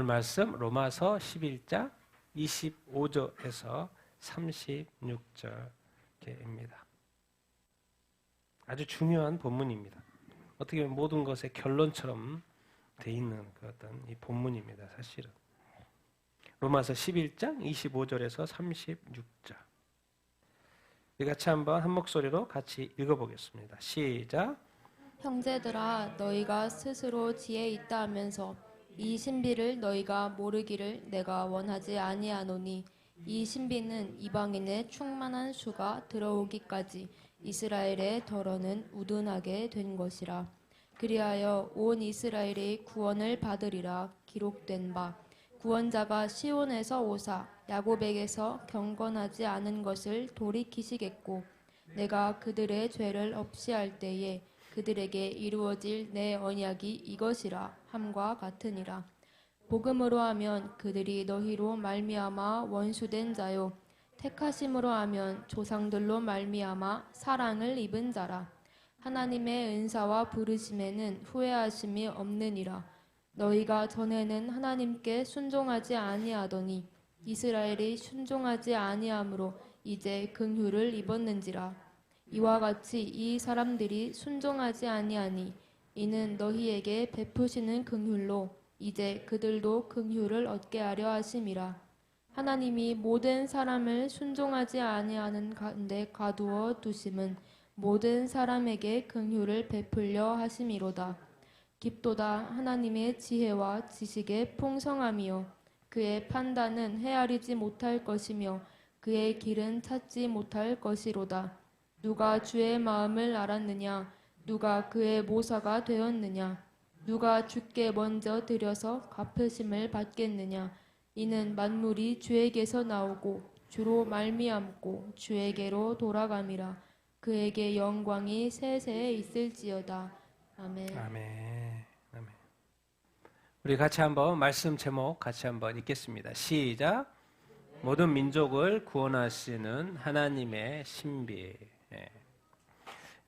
오늘 말씀 로마서 11장 25절에서 36절입니다. 아주 중요한 본문입니다. 어떻게 보면 모든 것의 결론처럼 돼 있는 그 어떤 이 본문입니다. 사실은 로마서 11장 25절에서 36절 우리 같이 한번 한 목소리로 같이 읽어보겠습니다. 시작. 형제들아, 너희가 스스로 지혜 있다 하면서 이 신비를 너희가 모르기를 내가 원하지 아니하노니, 이 신비는 이방인의 충만한 수가 들어오기까지 이스라엘의 덜어는 우둔하게 된 것이라. 그리하여 온 이스라엘이 구원을 받으리라 기록된 바, 구원자가 시온에서 오사 야곱에게서 경건하지 않은 것을 돌이키시겠고, 내가 그들의 죄를 없이 할 때에 그들에게 이루어질 내 언약이 이것이라 함과 같으니라. 복음으로 하면 그들이 너희로 말미암아 원수된 자요, 택하심으로 하면 조상들로 말미암아 사랑을 입은 자라. 하나님의 은사와 부르심에는 후회하심이 없느니라. 너희가 전에는 하나님께 순종하지 아니하더니 이스라엘이 순종하지 아니함으로 이제 긍휼을 입었는지라. 이와 같이 이 사람들이 순종하지 아니하니 이는 너희에게 베푸시는 긍휼로 이제 그들도 긍휼을 얻게 하려 하심이라. 하나님이 모든 사람을 순종하지 아니하는 가운데 가두어 두심은 모든 사람에게 긍휼을 베풀려 하심이로다. 깊도다 하나님의 지혜와 지식의 풍성함이요, 그의 판단은 헤아리지 못할 것이며 그의 길은 찾지 못할 것이로다. 누가 주의 마음을 알았느냐? 누가 그의 모사가 되었느냐? 누가 주께 먼저 드려서 갚으심을 받겠느냐? 이는 만물이 주에게서 나오고 주로 말미암고 주에게로 돌아감이라. 그에게 영광이 세세에 있을지어다. 아멘. 아멘. 아멘. 우리 같이 한번 말씀 제목 같이 한번 읽겠습니다. 시작. 모든 민족을 구원하시는 하나님의 신비.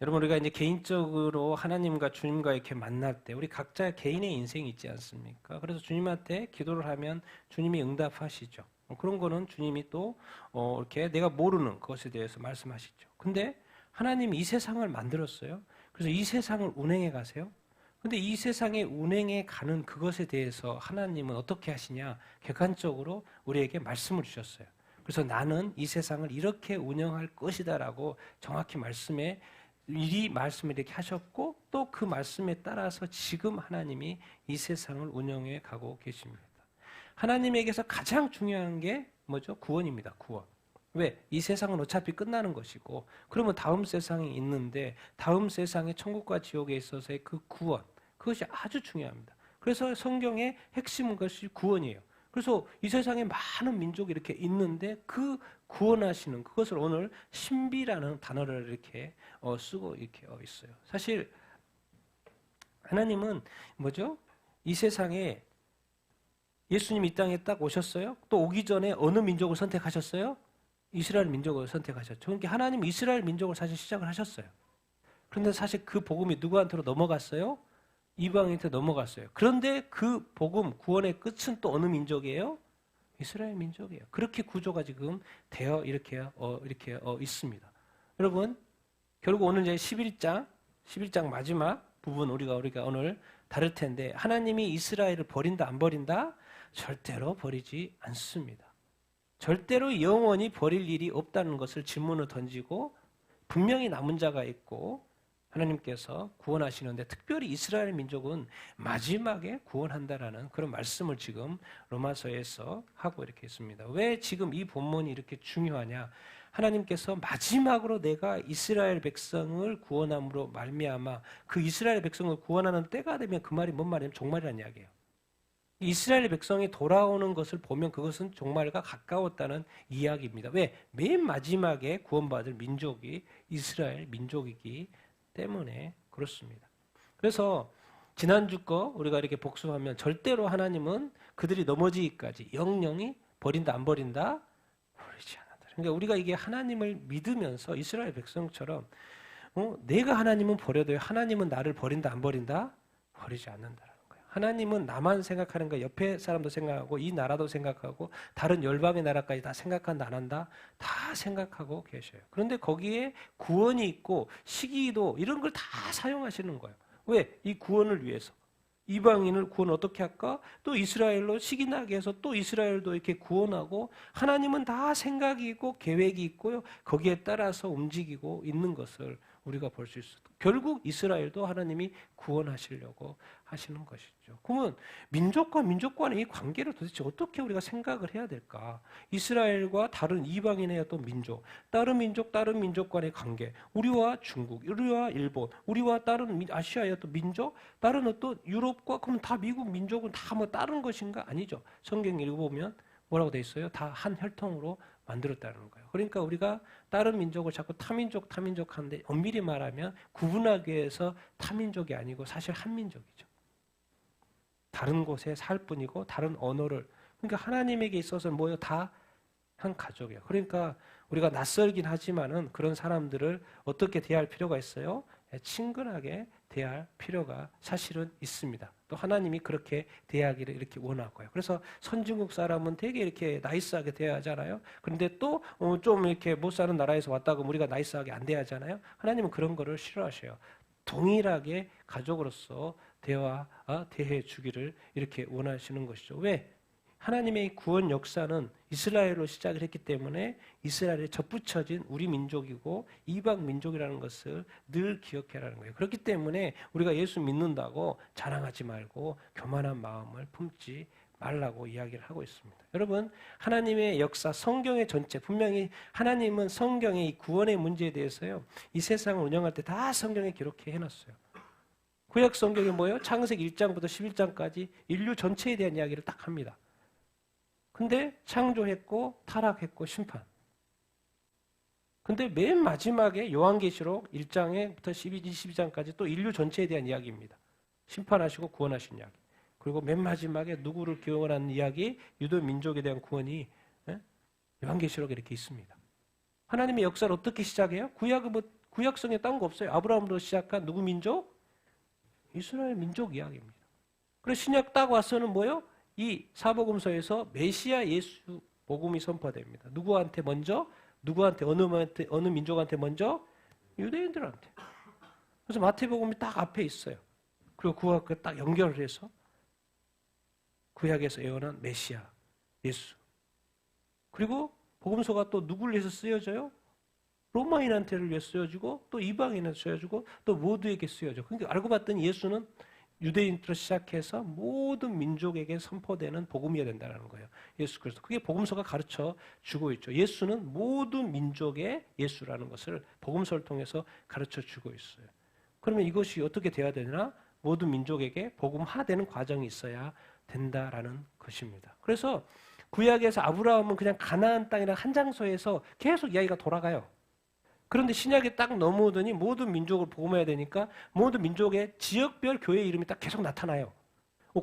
여러분, 우리가 이제 개인적으로 하나님과 주님과 이렇게 만날 때 우리 각자 개인의 인생이 있지 않습니까? 그래서 주님한테 기도를 하면 주님이 응답하시죠. 그런 거는 주님이 또 이렇게 내가 모르는 것에 대해서 말씀하시죠. 근데 하나님이 이 세상을 만들었어요. 그래서 이 세상을 운행해 가세요. 근데 이 세상에 운행해 가는 그것에 대해서 하나님은 어떻게 하시냐? 객관적으로 우리에게 말씀을 주셨어요. 그래서 나는 이 세상을 이렇게 운영할 것이다라고 정확히 말씀을 이렇게 하셨고, 또 그 말씀에 따라서 지금 하나님이 이 세상을 운영해 가고 계십니다. 하나님에게서 가장 중요한 게 뭐죠? 구원입니다. 구원. 왜? 이 세상은 어차피 끝나는 것이고, 그러면 다음 세상이 있는데 다음 세상의 천국과 지옥에 있어서의 그 구원, 그것이 아주 중요합니다. 그래서 성경의 핵심은 것이 구원이에요. 그래서 이 세상에 많은 민족이 이렇게 있는데 그 구원하시는 그것을 오늘 신비라는 단어를 이렇게 쓰고 이렇게 있어요. 사실 하나님은 뭐죠? 이 세상에 예수님 이 땅에 딱 오셨어요. 또 오기 전에 어느 민족을 선택하셨어요? 이스라엘 민족을 선택하셨죠. 그러니까 하나님은 이스라엘 민족을 사실 시작을 하셨어요. 그런데 사실 그 복음이 누구한테로 넘어갔어요? 이방인한테 넘어갔어요. 그런데 그 복음, 구원의 끝은 또 어느 민족이에요? 이스라엘 민족이에요. 그렇게 구조가 지금 되어 이렇게 있습니다. 여러분, 결국 오늘 이제 11장 마지막 부분 우리가 오늘 다룰 텐데, 하나님이 이스라엘을 버린다 안 버린다? 절대로 버리지 않습니다. 절대로 영원히 버릴 일이 없다는 것을 질문을 던지고, 분명히 남은 자가 있고 하나님께서 구원하시는데, 특별히 이스라엘 민족은 마지막에 구원한다라는 그런 말씀을 지금 로마서에서 하고 이렇게 있습니다. 왜 지금 이 본문이 이렇게 중요하냐? 하나님께서 마지막으로 내가 이스라엘 백성을 구원함으로 말미암아 그 이스라엘 백성을 구원하는 때가 되면, 그 말이 뭔 말이냐면 종말이라는 이야기예요. 이스라엘 백성이 돌아오는 것을 보면 그것은 종말과 가까웠다는 이야기입니다. 왜? 맨 마지막에 구원받을 민족이 이스라엘 민족이기 때문에 그렇습니다. 그래서 지난주 거 우리가 이렇게 복습하면, 절대로 하나님은 그들이 넘어지기까지 영영이 버린다 안 버린다? 버리지 않는다. 그러니까 우리가 이게 하나님을 믿으면서 이스라엘 백성처럼 내가 하나님은 버려도 하나님은 나를 버린다 안 버린다? 버리지 않는다라는 거예요. 하나님은 나만 생각하는 거 옆에 사람도 생각하고 이 나라도 생각하고 다른 열방의 나라까지 다 생각한다 안 한다 다 생각하고 계셔요. 그런데 거기에 구원이 있고 시기도 이런 걸 다 사용하시는 거예요. 왜? 이 구원을 위해서. 이방인을 구원 어떻게 할까? 또 이스라엘로 시기 나게 해서 또 이스라엘도 이렇게 구원하고 하나님은 다 생각이 있고 계획이 있고요. 거기에 따라서 움직이고 있는 것을 우리가 볼 수 있어요. 결국 이스라엘도 하나님이 구원하시려고 하시는 것이죠. 그러면 민족과 민족 간의 이 관계를 도대체 어떻게 우리가 생각을 해야 될까? 이스라엘과 다른 이방인의 어떤 민족, 다른 민족 간의 관계, 우리와 중국, 우리와 일본, 우리와 다른 아시아의 어떤 민족, 다른 어떤 유럽과 그럼 다 미국 민족은 다 뭐 다른 것인가? 아니죠. 성경 읽어보면 뭐라고 돼 있어요? 다 한 혈통으로 만들었다는 거예요. 그러니까 우리가 다른 민족을 자꾸 타민족 하는데 엄밀히 말하면 구분하기 위해서 타민족이 아니고 사실 한민족이죠. 다른 곳에 살 뿐이고 다른 언어를 그러니까 하나님에게 있어서는 뭐예요? 다 한 가족이에요. 그러니까 우리가 낯설긴 하지만은 그런 사람들을 어떻게 대할 필요가 있어요? 친근하게 대할 필요가 사실은 있습니다. 또 하나님이 그렇게 대하기를 이렇게 원하고요. 그래서 선진국 사람은 되게 이렇게 나이스하게 대하잖아요. 그런데 또 좀 이렇게 못 사는 나라에서 왔다고 우리가 나이스하게 안 대하잖아요. 하나님은 그런 거를 싫어하셔요. 동일하게 가족으로서 대해 주기를 이렇게 원하시는 것이죠. 왜? 하나님의 구원 역사는 이스라엘로 시작을 했기 때문에 이스라엘에 접붙여진 우리 민족이고 이방 민족이라는 것을 늘 기억해라는 거예요. 그렇기 때문에 우리가 예수 믿는다고 자랑하지 말고 교만한 마음을 품지 말라고 이야기를 하고 있습니다. 여러분, 하나님의 역사, 성경의 전체, 분명히 하나님은 성경의 이 구원의 문제에 대해서요, 이 세상을 운영할 때 다 성경에 기록해 해놨어요. 구약 성경이 뭐예요? 창세기 1장부터 11장까지 인류 전체에 대한 이야기를 딱 합니다. 근데 창조했고 타락했고 심판. 근데 맨 마지막에 요한계시록 1장부터 12장까지 또 인류 전체에 대한 이야기입니다. 심판하시고 구원하신 이야기. 그리고 맨 마지막에 누구를 기원하는 이야기, 유도 민족에 대한 구원이 요한계시록에 이렇게 있습니다. 하나님의 역사를 어떻게 시작해요? 구약성에 딴 거 없어요. 아브라함으로 시작한 누구 민족? 이스라엘 민족 이야기입니다. 그래서 신약 딱 와서는 뭐예요? 이 사복음서에서 메시아 예수 복음이 선포됩니다. 누구한테 먼저? 누구한테? 어느 민족한테 먼저? 유대인들한테. 그래서 마태복음이 딱 앞에 있어요. 그리고 그와 딱 연결을 해서 구약에서 예언한 메시아 예수. 그리고 복음서가 또 누구를 위해서 쓰여져요? 로마인한테를 위해 쓰여지고 또 이방인한테 쓰여지고 또 모두에게 쓰여져. 그러니까 알고 봤더니 예수는 유대인부터 시작해서 모든 민족에게 선포되는 복음이어야 된다는 거예요. 예수 그리스도. 그게 복음서가 가르쳐 주고 있죠. 예수는 모든 민족의 예수라는 것을 복음서를 통해서 가르쳐 주고 있어요. 그러면 이것이 어떻게 돼야 되나? 모든 민족에게 복음화되는 과정이 있어야 된다라는 것입니다. 그래서 구약에서 아브라함은 그냥 가나안 땅이라는 한 장소에서 계속 이야기가 돌아가요. 그런데 신약에 딱 넘어오더니 모든 민족을 복음해야 되니까 모든 민족의 지역별 교회 이름이 딱 계속 나타나요.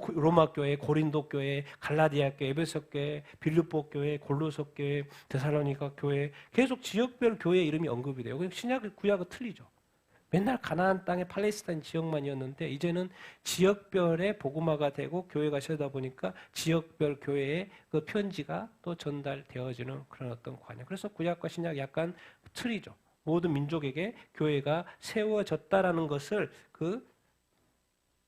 로마 교회, 고린도 교회, 갈라디아 교회, 에베소 교회, 빌립보 교회, 골로새 교회, 데살로니가 교회 계속 지역별 교회 이름이 언급이 돼요. 신약 구약은 틀리죠. 맨날 가나안 땅의 팔레스타인 지역만이었는데 이제는 지역별의 복음화가 되고 교회가 세다 보니까 지역별 교회의 그 편지가 또 전달되어지는 그런 어떤 관영. 그래서 구약과 신약 약간 틀리죠. 모든 민족에게 교회가 세워졌다라는 것을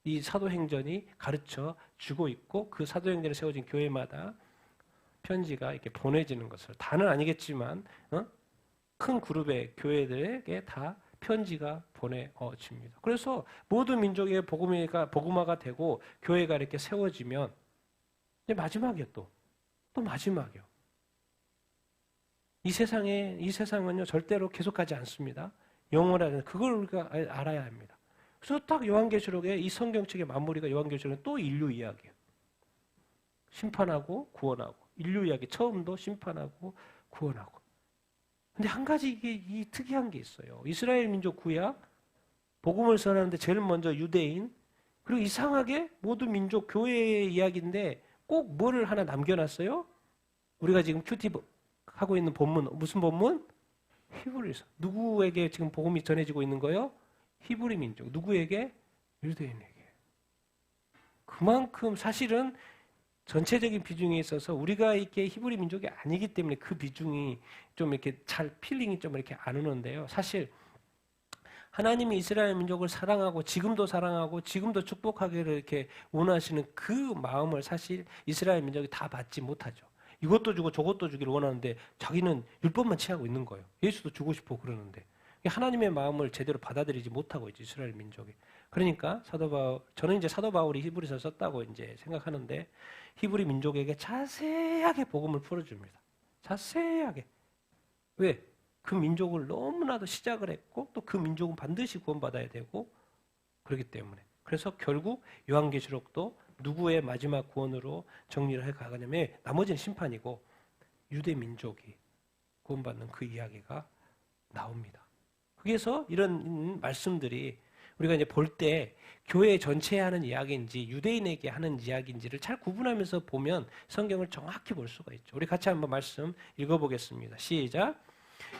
이 사도행전이 가르쳐 주고 있고 그 사도행전에 세워진 교회마다 편지가 이렇게 보내지는 것을 다는 아니겠지만 큰 그룹의 교회들에게 다 편지가 보내집니다. 그래서 모든 민족의 복음화가 되고 교회가 이렇게 세워지면 이제 마지막이에요. 또 마지막이요. 이 세상은요 절대로 계속하지 않습니다. 영원하다. 그걸 우리가 알아야 합니다. 그래서 딱 요한계시록에 이 성경책의 마무리가 요한계시록은 또 인류 이야기예요. 심판하고 구원하고 인류 이야기 처음도 심판하고 구원하고. 근데 한 가지 이 특이한 게 있어요. 이스라엘 민족 구약 복음을 전하는데 제일 먼저 유대인 그리고 이상하게 모든 민족 교회의 이야기인데 꼭 뭐를 하나 남겨놨어요? 우리가 지금 큐티 하고 있는 본문 무슨 본문? 히브리서. 누구에게 지금 복음이 전해지고 있는 거예요? 히브리 민족. 누구에게? 유대인에게. 그만큼 사실은 전체적인 비중에 있어서 우리가 이렇게 히브리 민족이 아니기 때문에 그 비중이 좀 이렇게 잘 필링이 좀 이렇게 안 오는데요. 사실 하나님이 이스라엘 민족을 사랑하고 지금도 축복하기를 이렇게 원하시는 그 마음을 사실 이스라엘 민족이 다 받지 못하죠. 이것도 주고 저것도 주기를 원하는데 자기는 율법만 취하고 있는 거예요. 예수도 주고 싶어 그러는데 하나님의 마음을 제대로 받아들이지 못하고 있죠, 이스라엘 민족이. 그러니까 저는 이제 사도 바울이 히브리서 썼다고 이제 생각하는데 히브리 민족에게 자세하게 복음을 풀어줍니다. 자세하게. 왜? 그 민족을 너무나도 시작을 했고 또 그 민족은 반드시 구원받아야 되고 그렇기 때문에. 그래서 결국 요한계시록도 누구의 마지막 구원으로 정리를 해 가냐면 나머지는 심판이고 유대 민족이 구원받는 그 이야기가 나옵니다. 그래서 이런 말씀들이 우리가 이제 볼 때 교회 전체에 하는 이야기인지 유대인에게 하는 이야기인지를 잘 구분하면서 보면 성경을 정확히 볼 수가 있죠. 우리 같이 한번 말씀 읽어보겠습니다. 시작.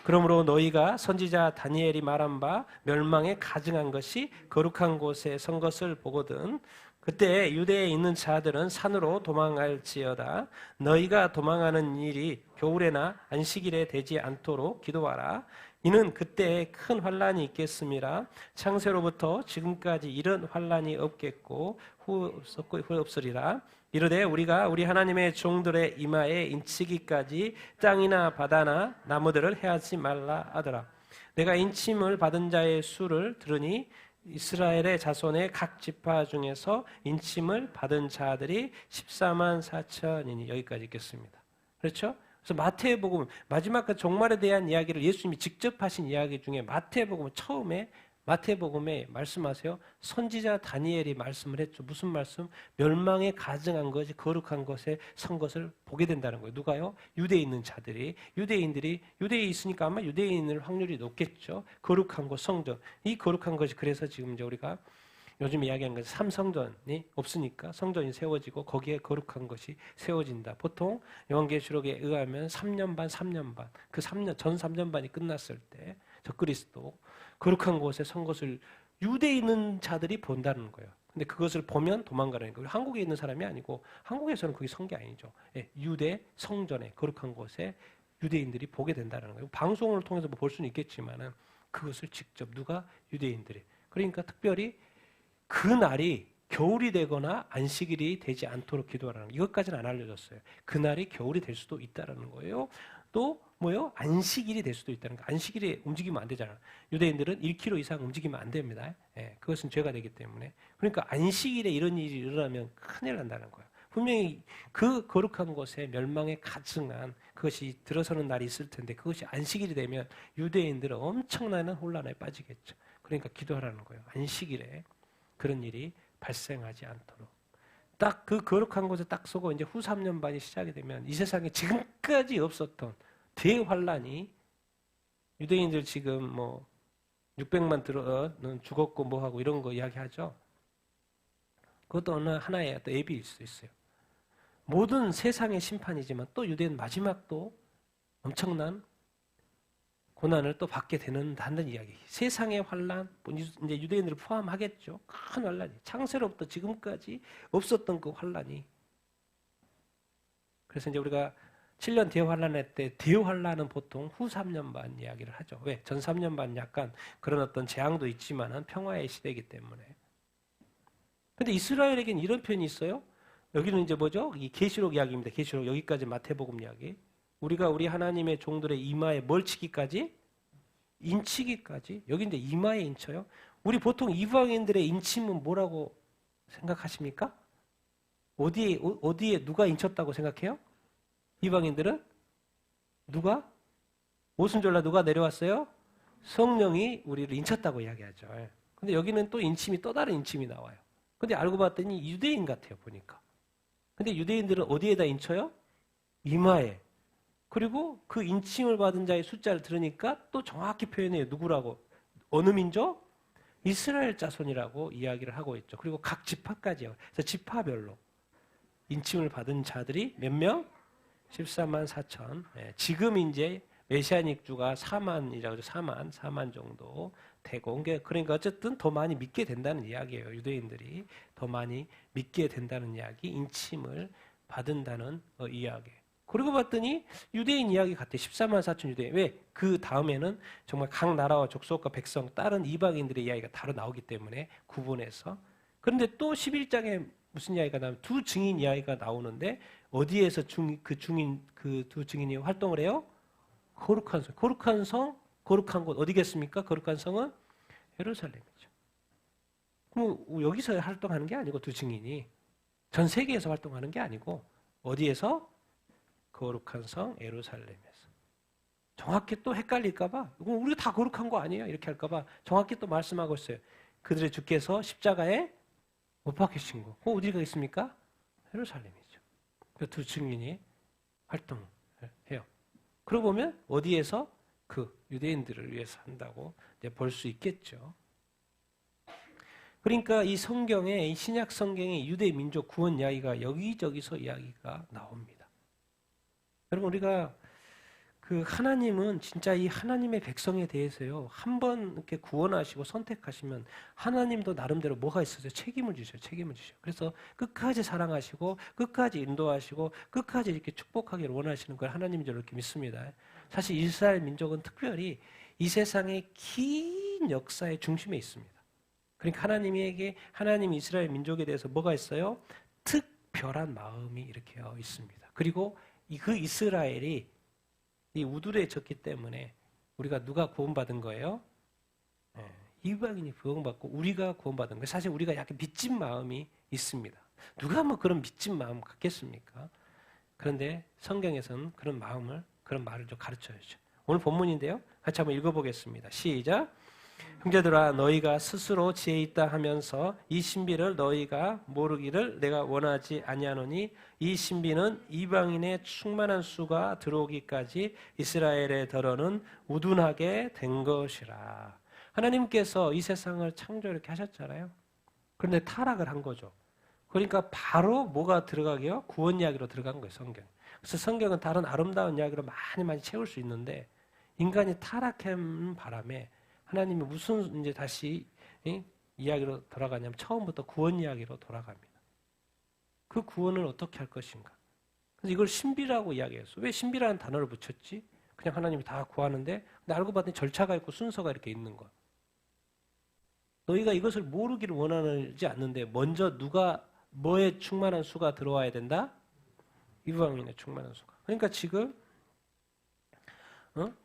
그러므로 너희가 선지자 다니엘이 말한 바 멸망에 가증한 것이 거룩한 곳에 선 것을 보거든 그때 유대에 있는 자들은 산으로 도망할지어다 너희가 도망하는 일이 겨울에나 안식일에 되지 않도록 기도하라 이는 그때에 큰 환란이 있겠음이라 창세로부터 지금까지 이런 환란이 없겠고 후 없으리라 이르되 우리가 우리 하나님의 종들의 이마에 인치기까지 땅이나 바다나 나무들을 해하지 말라 하더라 내가 인침을 받은 자의 수를 들으니 이스라엘의 자손의 각 지파 중에서 인침을 받은 자들이 14만 4천이니 여기까지 읽겠습니다. 그렇죠? 그래서 마태복음 마지막 그 종말에 대한 이야기를 예수님이 직접 하신 이야기 중에 마태복음 처음에 마태복음에 말씀하세요. 선지자 다니엘이 말씀을 했죠. 무슨 말씀? 멸망에 가증한 것이 거룩한 것에 선 것을 보게 된다는 거예요. 누가요? 유대에 있는 자들이 유대에 있으니까 아마 유대인일 확률이 높겠죠. 거룩한 것 성전. 이 거룩한 것이 그래서 지금 이제 우리가 요즘 이야기하는 것은 삼성전이 없으니까 성전이 세워지고 거기에 거룩한 것이 세워진다. 보통 요한계시록에 의하면 3년 반 그 3년 반이 끝났을 때 적그리스도 거룩한 곳에 선 것을 유대에 있는 자들이 본다는 거예요. 근데 그것을 보면 도망가라는 거예요. 한국에 있는 사람이 아니고 한국에서는 그게 선 게 아니죠. 유대 성전에 거룩한 곳에 유대인들이 보게 된다는 거예요. 방송을 통해서 볼 수는 있겠지만은 그것을 직접 누가 유대인들이 그러니까 특별히 그 날이 겨울이 되거나 안식일이 되지 않도록 기도하라는 거예요. 이것까지는 안 알려졌어요. 그날이 겨울이 될 수도 있다는 거예요. 또 뭐요? 안식일이 될 수도 있다는 거. 안식일에 움직이면 안 되잖아요. 유대인들은 1km 이상 움직이면 안 됩니다. 그것은 죄가 되기 때문에. 그러니까 안식일에 이런 일이 일어나면 큰일 난다는 거예요. 분명히 그 거룩한 곳에 멸망에 가증한 그것이 들어서는 날이 있을 텐데 그것이 안식일이 되면 유대인들은 엄청난 혼란에 빠지겠죠. 그러니까 기도하라는 거예요. 안식일에 그런 일이 발생하지 않도록. 딱 그 거룩한 곳에 딱 서고 이제 후 3년 반이 시작이 되면 이 세상에 지금까지 없었던 대환란이 유대인들 지금 뭐 600만 들어는 죽었고 뭐하고 이런 거 이야기하죠. 그것도 어느 하나의 또 예비일 수 있어요. 모든 세상의 심판이지만 또 유대인 마지막 또 엄청난 고난을 또 받게 되는다는 이야기. 세상의 환란, 이제 유대인들을 포함하겠죠. 큰 환란이. 창세로부터 지금까지 없었던 그 환란이. 그래서 이제 우리가 7년 대환란할 때 대환란은 보통 후 3년 반 이야기를 하죠. 왜? 전 3년 반 약간 그런 어떤 재앙도 있지만은 평화의 시대이기 때문에. 근데 이스라엘에게는 이런 표현이 있어요. 여기는 이제 뭐죠? 이 계시록 이야기입니다. 계시록 여기까지 마태복음 이야기. 우리가 우리 하나님의 종들의 이마에 뭘 치기까지? 인치기까지. 여기 이제 이마에 인쳐요. 우리 보통 이방인들의 인침은 뭐라고 생각하십니까? 어디에 누가 인쳤다고 생각해요? 이방인들은? 누가? 오순절날 누가 내려왔어요? 성령이 우리를 인쳤다고 이야기하죠. 근데 여기는 또 인침이 또 다른 인침이 나와요. 근데 알고 봤더니 유대인 같아요, 보니까. 근데 유대인들은 어디에다 인쳐요? 이마에. 그리고 그 인침을 받은 자의 숫자를 들으니까 또 정확히 표현해요. 누구라고? 어느 민족? 이스라엘 자손이라고 이야기를 하고 있죠. 그리고 각 지파까지요. 그래서 지파별로 인침을 받은 자들이 몇 명? 14만 4천. 지금 이제 메시아닉 주가 4만이라고 하죠. 4만 정도 되고, 그러니까 어쨌든 더 많이 믿게 된다는 이야기예요. 유대인들이 더 많이 믿게 된다는 이야기, 인침을 받는다는 이야기. 그러고 봤더니 유대인 이야기 같아. 14만 4천 유대인. 왜? 그 다음에는 정말 각 나라와 족속과 백성, 다른 이방인들의 이야기가 다로 나오기 때문에 구분해서. 그런데 또 11장에 무슨 이야기가 나오면 두 증인 이야기가 나오는데 어디에서 그 두 증인이 활동을 해요? 거룩한 성. 거룩한 성, 거룩한 곳 어디겠습니까? 거룩한 성은 예루살렘이죠. 그럼 여기서 활동하는 게 아니고 두 증인이 전 세계에서 활동하는 게 아니고 어디에서? 거룩한 성 예루살렘에서. 정확히 또 헷갈릴까봐 우리가 다 거룩한 거 아니에요? 이렇게 할까봐 정확히 또 말씀하고 있어요. 그들의 주께서 십자가에 못 박히신 거. 그거 어디가 있습니까? 예루살렘이죠. 그 두 증인이 활동을 해요. 그러고 보면 어디에서? 그 유대인들을 위해서 한다고 볼 수 있겠죠. 그러니까 이 성경에, 이 신약 성경의 유대 민족 구원 이야기가 여기저기서 이야기가 나옵니다. 여러분, 우리가 그 하나님은 진짜 이 하나님의 백성에 대해서요, 한번 이렇게 구원하시고 선택하시면 하나님도 나름대로 뭐가 있어요? 책임을 주셔요. 책임을 주셔요. 그래서 끝까지 사랑하시고 끝까지 인도하시고 끝까지 이렇게 축복하기를 원하시는 걸 하나님인 줄 이렇게 믿습니다. 사실 이스라엘 민족은 특별히 이 세상의 긴 역사의 중심에 있습니다. 그러니까 하나님 이스라엘 민족에 대해서 뭐가 있어요? 특별한 마음이 이렇게 있습니다. 그리고 그 이스라엘이 이 우두려졌기 때문에 우리가 누가 구원받은 거예요? 이방인이 구원받고 우리가 구원받은 거예요. 사실 우리가 약간 믿진 마음이 있습니다. 누가 뭐 그런 믿진 마음 갖겠습니까? 그런데 성경에서는 그런 말을 좀 가르쳐야죠. 오늘 본문인데요. 같이 한번 읽어보겠습니다. 시작. 형제들아, 너희가 스스로 지혜 있다 하면서 이 신비를 너희가 모르기를 내가 원하지 아니하노니 이 신비는 이방인의 충만한 수가 들어오기까지 이스라엘의 더러는 우둔하게 된 것이라. 하나님께서 이 세상을 창조 이렇게 하셨잖아요. 그런데 타락을 한 거죠. 그러니까 바로 뭐가 들어가게요? 구원 이야기로 들어간 거예요, 성경. 그래서 성경은 다른 아름다운 이야기로 많이 채울 수 있는데 인간이 타락한 바람에 하나님이 무슨 이제 다시 이야기로 돌아가냐면 처음부터 구원 이야기로 돌아갑니다. 그 구원을 어떻게 할 것인가? 그래서 이걸 신비라고 이야기했어. 왜 신비라는 단어를 붙였지? 그냥 하나님이 다 구하는데 근데 알고 봤더니 절차가 있고 순서가 이렇게 있는 거야. 너희가 이것을 모르기를 원하지 않는데 먼저 누가 뭐에 충만한 수가 들어와야 된다? 이방인의 충만한 수가. 그러니까 지금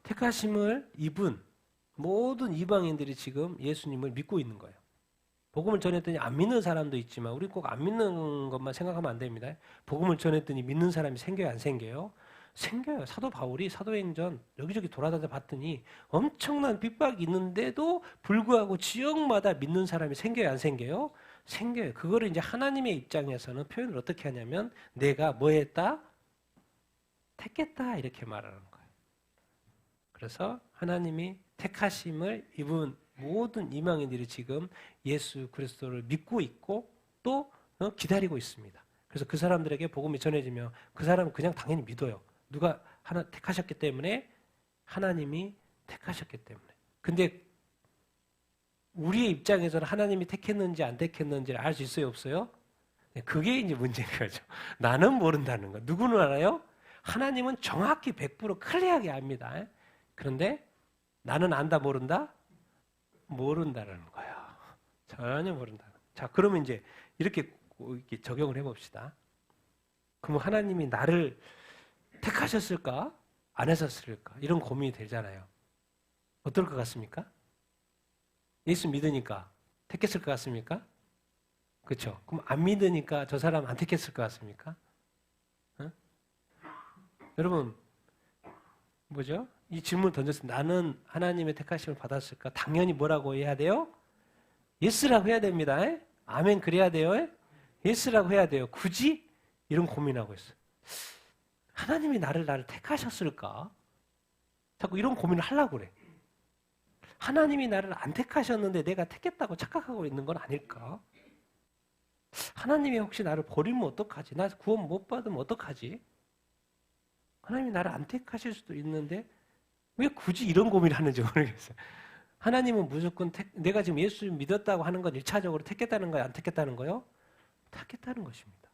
택하심을 입은 모든 이방인들이 지금 예수님을 믿고 있는 거예요. 복음을 전했더니 안 믿는 사람도 있지만 우리 꼭 안 믿는 것만 생각하면 안 됩니다. 복음을 전했더니 믿는 사람이 생겨요, 안 생겨요? 생겨요. 사도 바울이 사도행전 여기저기 돌아다녀 봤더니 엄청난 핍박이 있는데도 불구하고 지역마다 믿는 사람이 생겨요, 안 생겨요? 생겨요. 그거를 이제 하나님의 입장에서는 표현을 어떻게 하냐면 내가 뭐 했다? 택했다 이렇게 말하는 거예요. 그래서 하나님이 택하심을 입은 모든 이방인들이 지금 예수 그리스도를 믿고 있고 또 기다리고 있습니다. 그래서 그 사람들에게 복음이 전해지면 그 사람은 그냥 당연히 믿어요. 누가 하나 택하셨기 때문에 하나님이 택하셨기 때문에. 근데 우리의 입장에서는 하나님이 택했는지 안 택했는지를 알 수 있어요, 없어요? 그게 이제 문제인 거죠. 나는 모른다는 거. 누구는 알아요? 하나님은 정확히 100% 클리어하게 압니다. 그런데 나는 안다, 모른다? 모른다라는 거예요. 전혀 모른다. 자, 그러면 이제 이렇게 적용을 해봅시다. 그럼 하나님이 나를 택하셨을까? 안 하셨을까? 이런 고민이 되잖아요. 어떨 것 같습니까? 예수 믿으니까 택했을 것 같습니까? 그렇죠? 그럼 안 믿으니까 저 사람 안 택했을 것 같습니까? 여러분, 뭐죠? 이 질문 던졌을 때 나는 하나님의 택하심을 받았을까? 당연히 뭐라고 해야 돼요? 예스라고 해야 됩니다. 아멘 그래야 돼요. 예스라고 해야 돼요. 굳이 이런 고민하고 있어요. 하나님이 나를 택하셨을까? 자꾸 이런 고민을 하려고 그래. 하나님이 나를 안 택하셨는데 내가 택했다고 착각하고 있는 건 아닐까? 하나님이 혹시 나를 버리면 어떡하지? 나 구원 못 받으면 어떡하지? 하나님이 나를 안 택하실 수도 있는데 왜 굳이 이런 고민을 하는지 모르겠어요. 하나님은 무조건 내가 지금 예수 믿었다고 하는 건 1차적으로 택했다는 거예요? 안 택했다는 거예요? 택했다는 것입니다.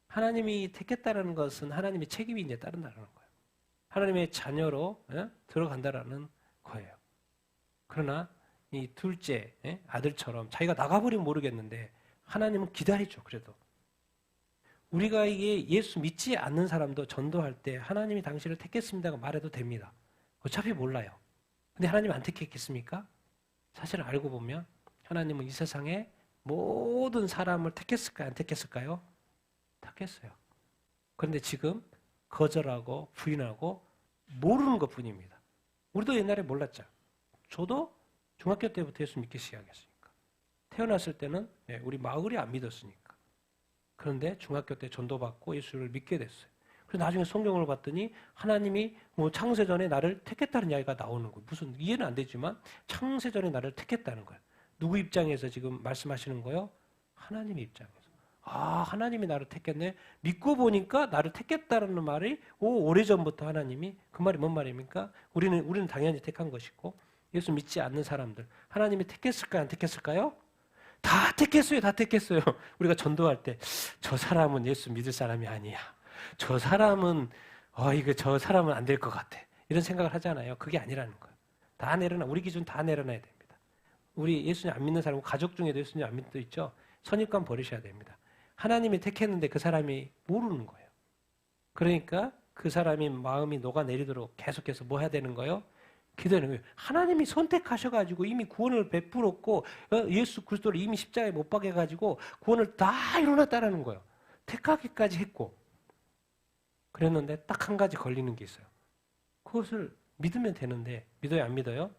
하나님이 택했다는 것은 하나님의 책임이 이제 따른다는 거예요. 하나님의 자녀로 들어간다라는 거예요. 그러나 이 둘째 아들처럼 자기가 나가버리면 모르겠는데 하나님은 기다리죠. 그래도 우리가 이게 예수 믿지 않는 사람도 전도할 때 하나님이 당신을 택했습니다가 말해도 됩니다. 어차피 몰라요. 근데 하나님 안 택했겠습니까? 사실 알고 보면 하나님은 이 세상에 모든 사람을 택했을까요? 안 택했을까요? 택했어요. 그런데 지금 거절하고 부인하고 모르는 것뿐입니다. 우리도 옛날에 몰랐죠. 저도 중학교 때부터 예수 믿기 시작했으니까. 태어났을 때는 우리 마을이 안 믿었으니까. 그런데 중학교 때 전도받고 예수를 믿게 됐어요. 그래서 나중에 성경을 봤더니 하나님이 창세전에 나를 택했다는 이야기가 나오는 거예요. 무슨 이해는 안 되지만 창세전에 나를 택했다는 거예요. 누구 입장에서 지금 말씀하시는 거예요? 하나님의 입장에서. 아, 하나님이 나를 택했네. 믿고 보니까 나를 택했다는 말이 오래전부터 하나님이 그 말이 뭔 말입니까? 우리는 당연히 택한 것이고 예수 믿지 않는 사람들 하나님이 택했을까요? 안 택했을까요? 다 택했어요. 다 택했어요. 우리가 전도할 때 저 사람은 예수 믿을 사람이 아니야. 저 사람은 저 사람은 안 될 것 같아. 이런 생각을 하잖아요. 그게 아니라는 거예요. 다 우리 기준 다 내려놔야 됩니다. 우리 예수님 안 믿는 사람, 가족 중에도 예수님 안 믿는 도 있죠. 선입관 버리셔야 됩니다. 하나님이 택했는데 그 사람이 모르는 거예요. 그러니까 그 사람이 마음이 녹아내리도록 계속해서 뭐 해야 되는 거예요? 기도하는 거예요. 하나님이 선택하셔가지고 이미 구원을 베풀었고 예수 그리스도를 이미 십자가에 못 박아가지고 구원을 다 이뤄놨다라는 거예요. 택하기까지 했고 그랬는데 딱 한 가지 걸리는 게 있어요. 그것을 믿으면 되는데 믿어요? 안 믿어요?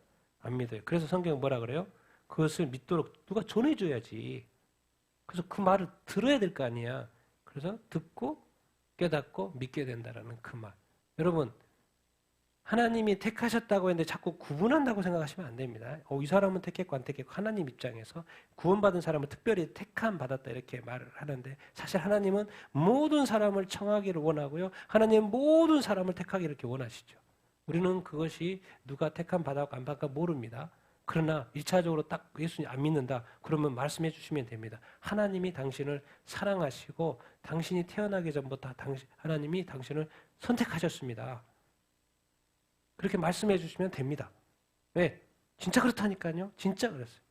안 믿어요. 그래서 성경은 뭐라 그래요? 그것을 믿도록 누가 전해줘야지. 그래서 그 말을 들어야 될 거 아니야. 그래서 듣고 깨닫고 믿게 된다라는 그 말. 여러분 하나님이 택하셨다고 했는데 자꾸 구분한다고 생각하시면 안 됩니다. 이 사람은 택했고 안 택했고 하나님 입장에서 구원받은 사람은 특별히 택함 받았다 이렇게 말을 하는데 사실 하나님은 모든 사람을 청하기를 원하고요. 하나님은 모든 사람을 택하기를 이렇게 원하시죠. 우리는 그것이 누가 택함 받았고 안 받았고 모릅니다. 그러나 1차적으로 딱 예수님 안 믿는다. 그러면 말씀해 주시면 됩니다. 하나님이 당신을 사랑하시고 당신이 태어나기 전부터 하나님이 당신을 선택하셨습니다. 그렇게 말씀해 주시면 됩니다. 왜? 진짜 그렇다니까요. 진짜 그랬어요.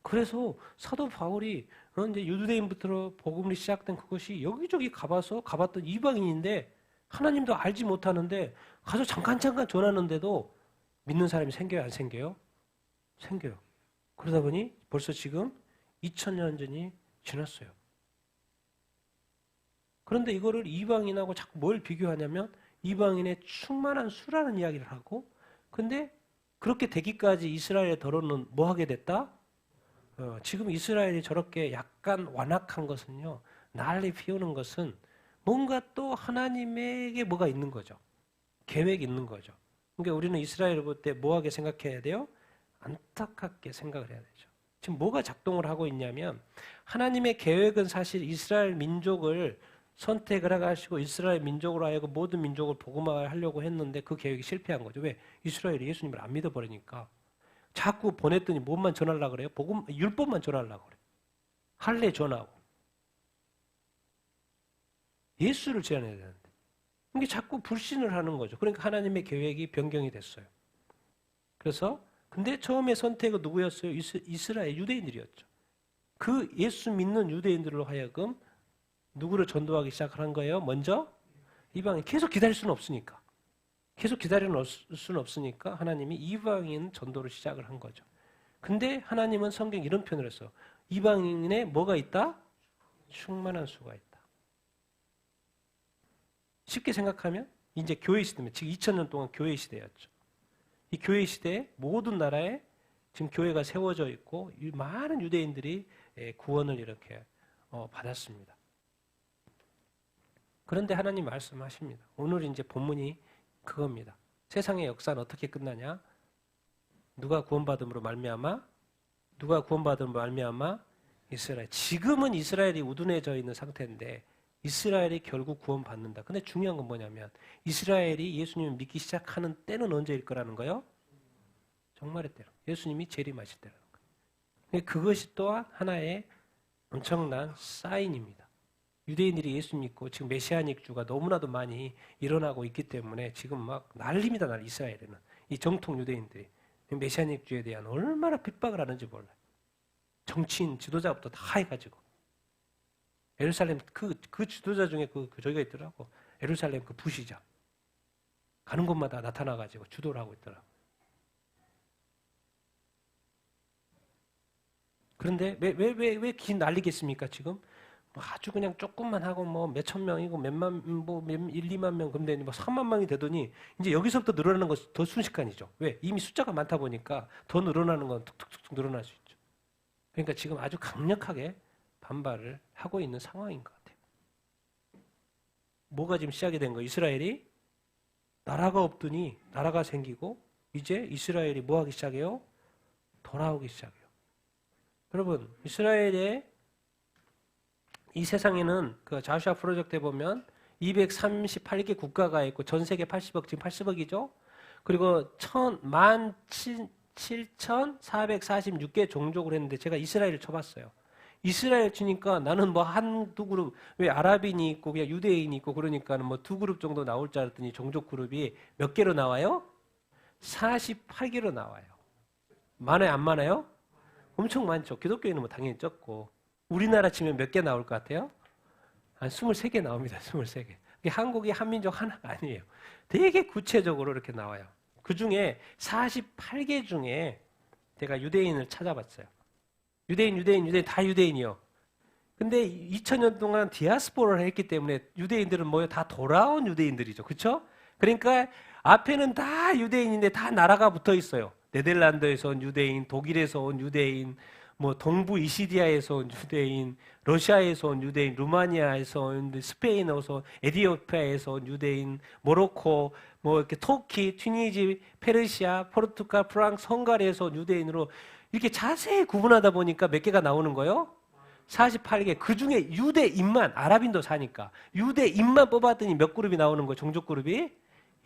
그래서 사도 바울이 이제 유대인부터 복음이 시작된 그것이 여기저기 가봤던 이방인인데 하나님도 알지 못하는데 가서 잠깐 전하는데도 믿는 사람이 생겨요? 안 생겨요? 생겨요. 그러다 보니 벌써 지금 2000년 전이 지났어요. 그런데 이거를 이방인하고 자꾸 뭘 비교하냐면 이방인의 충만한 수라는 이야기를 하고 근데 그렇게 되기까지 이스라엘의 더러는 뭐 하게 됐다? 지금 이스라엘이 저렇게 약간 완악한 것은요. 난리 피우는 것은 뭔가 또 하나님에게 뭐가 있는 거죠. 계획이 있는 거죠. 그러니까 우리는 이스라엘을 볼 때 뭐하게 생각해야 돼요? 안타깝게 생각을 해야 되죠. 지금 뭐가 작동을 하고 있냐면 하나님의 계획은 사실 이스라엘 민족을 선택을 해가지고 이스라엘 민족으로 하여금 모든 민족을 복음화하려고 했는데 그 계획이 실패한 거죠. 왜? 이스라엘이 예수님을 안 믿어버리니까 자꾸 보냈더니 뭐만 전하려고 그래요? 율법만 전하려고 그래요. 할례 전하고 예수를 전해야 되는데 이게 자꾸 불신을 하는 거죠. 그러니까 하나님의 계획이 변경이 됐어요. 그래서 근데 처음에 선택은 누구였어요? 이스라엘 유대인들이었죠. 그 예수 믿는 유대인들로 하여금 누구를 전도하기 시작한 거예요? 먼저 이방인. 계속 기다릴 수는 없으니까. 계속 기다릴 수는 없으니까 하나님이 이방인 전도를 시작을 한 거죠. 근데 하나님은 성경 이런 표현을 했어요. 이방인에 뭐가 있다? 충만한 수가 있다. 쉽게 생각하면 이제 교회 시대면 지금 2000년 동안 교회 시대였죠. 이 교회 시대에 모든 나라에 지금 교회가 세워져 있고 많은 유대인들이 구원을 이렇게 받았습니다. 그런데 하나님 말씀하십니다. 오늘 이제 본문이 그겁니다. 세상의 역사는 어떻게 끝나냐? 누가 구원받음으로 말미암아? 누가 구원받음으로 말미암아? 이스라엘. 지금은 이스라엘이 우둔해져 있는 상태인데 이스라엘이 결국 구원받는다. 근데 중요한 건 뭐냐면 이스라엘이 예수님을 믿기 시작하는 때는 언제일 거라는 거예요? 종말의 때로. 예수님이 재림하실 때라는 거예요. 그것이 또한 하나의 엄청난 사인입니다. 유대인들이 예수 믿고 지금 메시아닉 주가 너무나도 많이 일어나고 있기 때문에 지금 막 난립니다. 이스라엘에는. 이 정통 유대인들이 메시아닉 주에 대한 얼마나 핍박을 하는지 몰라요. 정치인 지도자부터 다 해가지고. 예루살렘 그 지도자 중에 저기가 있더라고. 예루살렘 그 부시장. 가는 곳마다 나타나가지고 주도를 하고 있더라고. 그런데 왜 긴 난리겠습니까, 지금? 뭐 아주 그냥 조금만 하고 뭐 몇천 명이고 뭐 1, 2만 명 그럼 되니 뭐 3만 명이 되더니 이제 여기서부터 늘어나는 건 더 순식간이죠. 왜? 이미 숫자가 많다 보니까 더 늘어나는 건 툭툭툭 늘어날 수 있죠. 그러니까 지금 아주 강력하게 반발을 하고 있는 상황인 것 같아요. 뭐가 지금 시작이 된 거예요? 이스라엘이 나라가 없더니 나라가 생기고 이제 이스라엘이 뭐 하기 시작해요? 돌아오기 시작해요. 여러분, 이스라엘의 이 세상에는 그 자슈아 프로젝트에 보면 238개 국가가 있고 전 세계 80억, 지금 80억이죠? 그리고 17,446개 종족을 했는데 제가 이스라엘을 쳐봤어요. 이스라엘 치니까 나는 뭐 한두 그룹, 왜 아랍인이 있고 그냥 유대인이 있고 그러니까는 뭐 두 그룹 정도 나올 줄 알았더니 종족 그룹이 몇 개로 나와요? 48개로 나와요. 많아요, 안 많아요? 엄청 많죠. 기독교인은 뭐 당연히 적고. 우리나라 치면 몇 개 나올 것 같아요? 한 23개 나옵니다. 23개. 한국이 한민족 하나가 아니에요. 되게 구체적으로 이렇게 나와요. 그 중에 48개 중에 제가 유대인을 찾아봤어요. 유대인 다 유대인이요. 근데 2000년 동안 디아스포라를 했기 때문에 유대인들은 뭐예요? 다 돌아온 유대인들이죠. 그렇죠? 그러니까 앞에는 다 유대인인데 다 나라가 붙어 있어요. 네덜란드에서 온 유대인, 독일에서 온 유대인, 뭐 동부 이시디아에서 온 유대인, 러시아에서 온 유대인, 루마니아에서 온 스페인에서 온, 에티오피아에서 온 유대인, 모로코, 뭐 이렇게 터키, 튀니지, 페르시아, 포르투갈, 프랑스, 헝가리에서 온 유대인으로 이렇게 자세히 구분하다 보니까 몇 개가 나오는 거예요? 48개. 그 중에 유대인만, 아랍인도 사니까 유대인만 뽑았더니 몇 그룹이 나오는 거예요? 종족 그룹이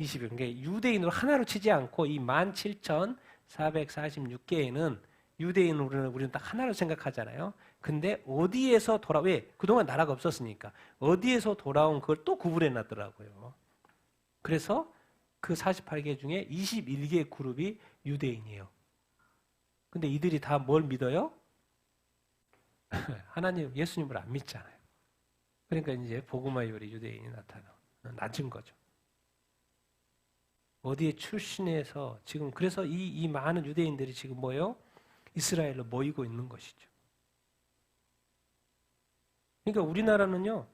20일. 그러니까 유대인으로 하나로 치지 않고 이 17,446개에는 유대인으로는 우리는 딱 하나로 생각하잖아요. 근데 어디에서 왜? 그동안 나라가 없었으니까. 어디에서 돌아온 그걸 또 구분해 놨더라고요. 그래서 그 48개 중에 21개 그룹이 유대인이에요. 근데 이들이 다 뭘 믿어요? 하나님, 예수님을 안 믿잖아요. 그러니까 이제 복음화의 요리 유대인이 낮은 거죠. 어디에 출신해서 지금 그래서 이 많은 유대인들이 지금 뭐예요? 이스라엘로 모이고 있는 것이죠. 그러니까 우리나라는요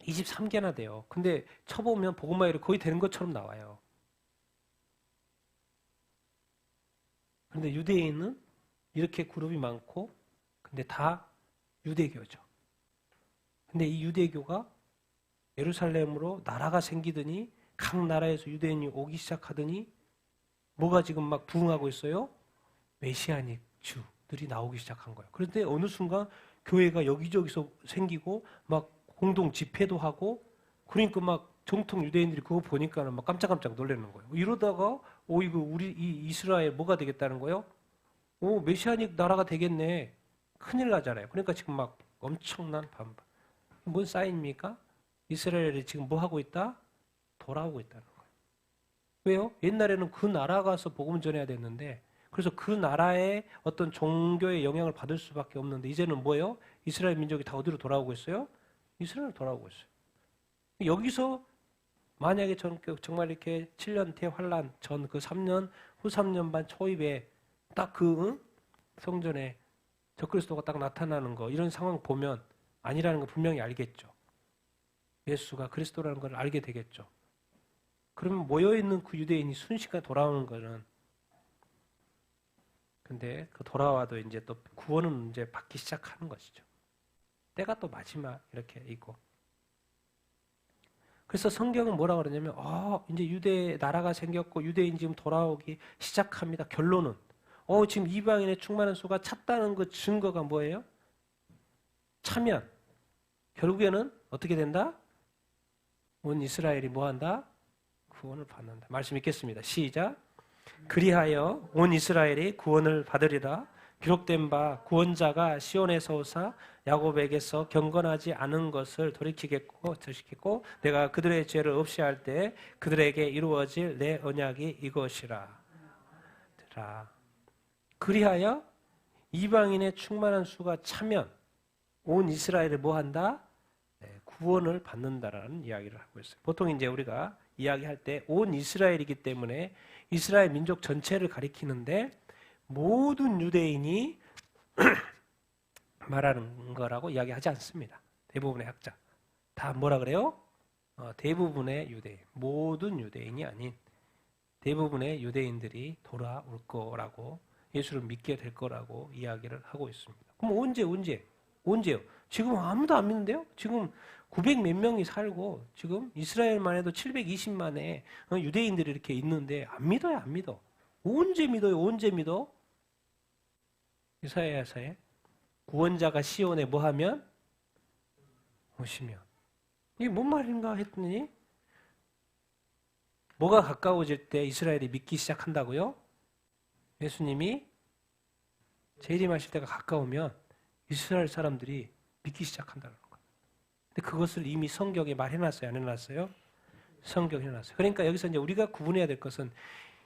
23개나 돼요. 근데 쳐보면 복음화율이 거의 되는 것처럼 나와요. 그런데 유대인은 이렇게 그룹이 많고 근데 다 유대교죠. 근데 이 유대교가 예루살렘으로 나라가 생기더니 각 나라에서 유대인이 오기 시작하더니 뭐가 지금 막 부흥하고 있어요? 메시아닉 주들이 나오기 시작한 거예요. 그런데 어느 순간 교회가 여기저기서 생기고 막 공동 집회도 하고 그러니까 막 정통 유대인들이 그거 보니까는 막 깜짝깜짝 놀라는 거예요. 이러다가 이거 우리 이 이스라엘 뭐가 되겠다는 거예요? 메시아닉 나라가 되겠네. 큰일 나잖아요. 그러니까 지금 막 엄청난 반발. 뭔 사인입니까? 이스라엘이 지금 뭐 하고 있다? 돌아오고 있다는 거예요. 왜요? 옛날에는 그 나라 가서 복음 전해야 됐는데 그래서 그 나라의 어떤 종교의 영향을 받을 수밖에 없는데 이제는 뭐예요? 이스라엘 민족이 다 어디로 돌아오고 있어요? 이스라엘로 돌아오고 있어요. 여기서 만약에 정말 이렇게 7년 대환란 전 그 3년 후 3년 반 초입에 딱 그 성전에 적그리스도가 딱 나타나는 거 이런 상황 보면 아니라는 거 분명히 알겠죠. 예수가 그리스도라는 걸 알게 되겠죠. 그러면 모여있는 그 유대인이 순식간에 돌아오는 거는 근데 그 돌아와도 이제 또 구원은 이제 받기 시작하는 것이죠. 때가 또 마지막 이렇게 있고. 그래서 성경은 뭐라고 그러냐면 이제 유대 나라가 생겼고 유대인 지금 돌아오기 시작합니다. 결론은 지금 이방인의 충만한 수가 찼다는 그 증거가 뭐예요? 차면 결국에는 어떻게 된다? 온 이스라엘이 뭐한다? 구원을 받는다. 말씀 읽겠습니다. 시작. 그리하여 온 이스라엘이 구원을 받으리라. 기록된 바 구원자가 시온에서 오사 야곱에게서 경건하지 않은 것을 돌이키겠고 저시키고 내가 그들의 죄를 없이 할 때 그들에게 이루어질 내 언약이 이것이라. 그리하여 이방인의 충만한 수가 차면 온 이스라엘이 뭐 한다? 구원을 받는다라는 이야기를 하고 있어요. 보통 이제 우리가 이야기할 때 온 이스라엘이기 때문에 이스라엘 민족 전체를 가리키는데 모든 유대인이 말하는 거라고 이야기하지 않습니다. 대부분의 학자 다 뭐라 그래요? 대부분의 유대인, 모든 유대인이 아닌 대부분의 유대인들이 돌아올 거라고 예수를 믿게 될 거라고 이야기를 하고 있습니다. 그럼 언제요? 지금 아무도 안 믿는데요? 지금 900 몇 명이 살고 지금 이스라엘만 해도 720만의 유대인들이 이렇게 있는데 안 믿어요, 안 믿어. 언제 믿어요? 언제 믿어? 이사야서에 구원자가 시온에 뭐 하면? 오시면. 이게 뭔 말인가 했더니 뭐가 가까워질 때 이스라엘이 믿기 시작한다고요? 예수님이 재림하실 때가 가까우면 이스라엘 사람들이 믿기 시작한다는 거예요. 근데 그것을 이미 성경에 말해놨어요? 안 해놨어요? 성경에 해놨어요. 그러니까 여기서 이제 우리가 구분해야 될 것은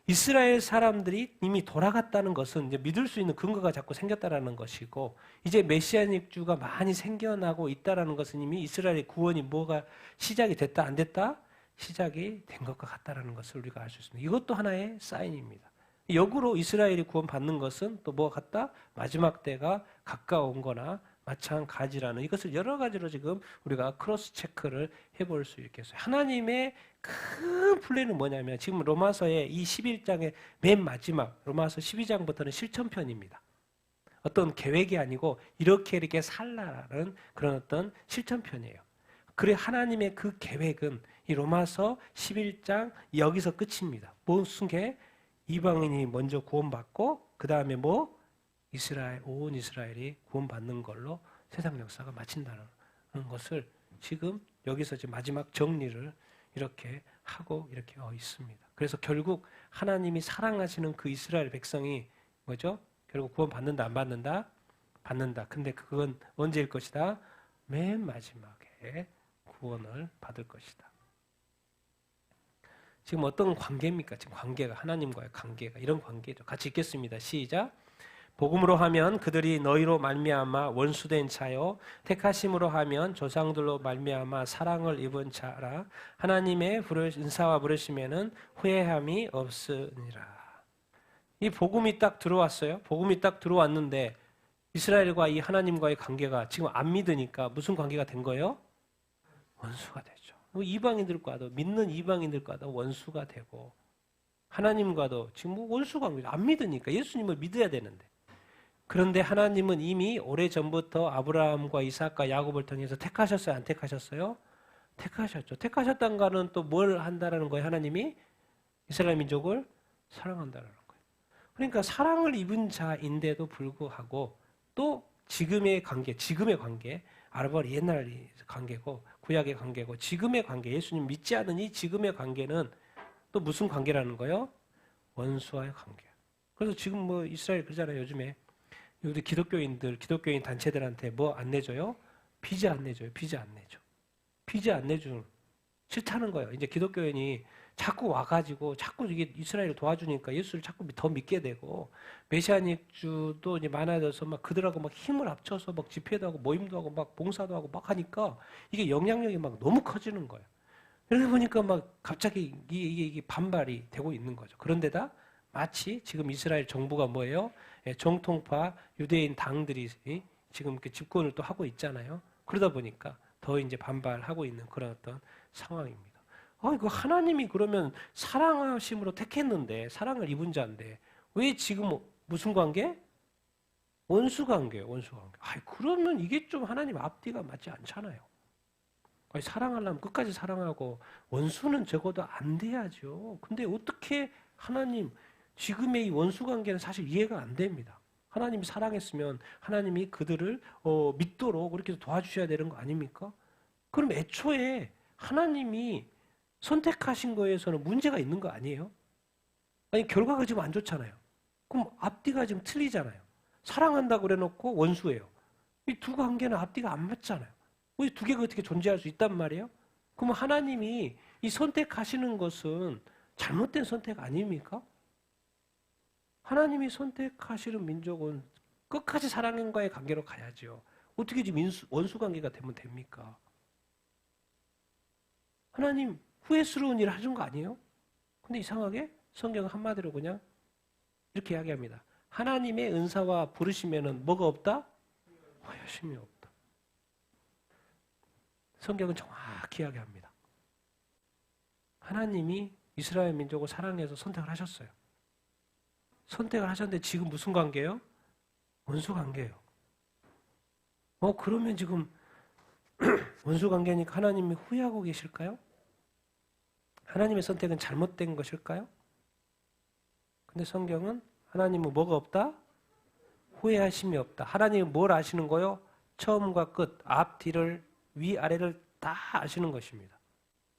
이스라엘 사람들이 이미 돌아갔다는 것은 이제 믿을 수 있는 근거가 자꾸 생겼다라는 것이고 이제 메시아닉 주가 많이 생겨나고 있다라는 것은 이미 이스라엘의 구원이 뭐가 시작이 됐다 안 됐다? 시작이 된 것과 같다라는 것을 우리가 알 수 있습니다. 이것도 하나의 사인입니다. 역으로 이스라엘이 구원받는 것은 또 뭐가 같다? 마지막 때가 가까운 거나 마찬가지라는 이것을 여러 가지로 지금 우리가 크로스 체크를 해볼 수 있겠어요. 하나님의 큰 플랜은 뭐냐면 지금 로마서의 이 11장의 맨 마지막 로마서 12장부터는 실천편입니다. 어떤 계획이 아니고 이렇게 살라라는 그런 어떤 실천편이에요. 그래 하나님의 그 계획은 이 로마서 11장 여기서 끝입니다. 무슨 게? 이방인이 먼저 구원받고 그 다음에 뭐? 온 이스라엘이 구원받는 걸로 세상 역사가 마친다는 것을 지금 여기서 이제 마지막 정리를 이렇게 하고 이렇게 있습니다. 그래서 결국 하나님이 사랑하시는 그 이스라엘 백성이 뭐죠? 결국 구원받는다 안 받는다? 받는다. 근데 그건 언제일 것이다? 맨 마지막에 구원을 받을 것이다. 지금 어떤 관계입니까? 지금 관계가 하나님과의 관계가 이런 관계죠. 같이 읽겠습니다. 시작. 복음으로 하면 그들이 너희로 말미암아 원수된 자요 택하심으로 하면 조상들로 말미암아 사랑을 입은 자라 하나님의 은사와 부르심에는 후회함이 없으니라. 이 복음이 딱 들어왔어요. 복음이 딱 들어왔는데 이스라엘과 이 하나님과의 관계가 지금 안 믿으니까 무슨 관계가 된 거예요? 원수가 되죠. 이방인들과도 믿는 이방인들과도 원수가 되고 하나님과도 지금 원수 관계 안 믿으니까 예수님을 믿어야 되는데 그런데 하나님은 이미 오래전부터 아브라함과 이삭과 야곱을 통해서 택하셨어요? 안 택하셨어요? 택하셨죠. 택하셨다는 거는 또 뭘 한다라는 거예요? 하나님이 이스라엘 민족을 사랑한다는 거예요. 그러니까 사랑을 입은 자인데도 불구하고 또 지금의 관계 아르바리 옛날 관계고 구약의 관계고 지금의 관계 예수님 믿지 않은 이 지금의 관계는 또 무슨 관계라는 거예요? 원수와의 관계. 그래서 지금 뭐 이스라엘 그러잖아요. 요즘에 우리 기독교인 단체들한테 뭐 안 내줘요? 비자 안 내줘요. 비자 안 내주는 싫다는 거예요. 이제 기독교인이 자꾸 와가지고 자꾸 이게 이스라엘을 도와주니까 예수를 자꾸 더 믿게 되고 메시아닉 주도 이제 많아져서 막 그들하고 막 힘을 합쳐서 막 집회도 하고 모임도 하고 막 봉사도 하고 막 하니까 이게 영향력이 막 너무 커지는 거예요. 그러다 보니까 막 갑자기 이게 반발이 되고 있는 거죠. 그런데다 마치 지금 이스라엘 정부가 뭐예요? 정통파 유대인 당들이 지금 이렇게 집권을 또 하고 있잖아요. 그러다 보니까 더 이제 반발하고 있는 그런 어떤 상황입니다. 이거 하나님이 그러면 사랑하심으로 택했는데 사랑을 입은 자인데 왜 지금 무슨 관계? 원수 관계예요. 원수 관계. 그러면 이게 좀 하나님 앞뒤가 맞지 않잖아요. 사랑하려면 끝까지 사랑하고 원수는 적어도 안 돼야죠. 근데 어떻게 하나님 지금의 이 원수 관계는 사실 이해가 안 됩니다. 하나님이 사랑했으면 하나님이 그들을 믿도록 그렇게 도와주셔야 되는 거 아닙니까? 그럼 애초에 하나님이 선택하신 거에서는 문제가 있는 거 아니에요? 아니 결과가 지금 안 좋잖아요. 그럼 앞뒤가 지금 틀리잖아요. 사랑한다고 그래놓고 원수예요. 이 두 관계는 앞뒤가 안 맞잖아요. 이 두 개가 어떻게 존재할 수 있단 말이에요? 그럼 하나님이 이 선택하시는 것은 잘못된 선택 아닙니까? 하나님이 선택하시는 민족은 끝까지 사랑과의 관계로 가야죠. 어떻게 지금 원수 관계가 되면 됩니까? 하나님 후회스러운 일을 하신 거 아니에요? 근데 이상하게 성경은 한마디로 그냥 이렇게 이야기합니다. 하나님의 은사와 부르심에는 뭐가 없다? 후회심이 없다. 성경은 정확히 이야기합니다. 하나님이 이스라엘 민족을 사랑해서 선택을 하셨어요. 선택을 하셨는데 지금 무슨 관계예요? 원수 관계예요. 그러면 지금 원수 관계니까 하나님이 후회하고 계실까요? 하나님의 선택은 잘못된 것일까요? 근데 성경은 하나님은 뭐가 없다? 후회하심이 없다. 하나님은 뭘 아시는 거요? 처음과 끝, 앞, 뒤를, 위, 아래를 다 아시는 것입니다.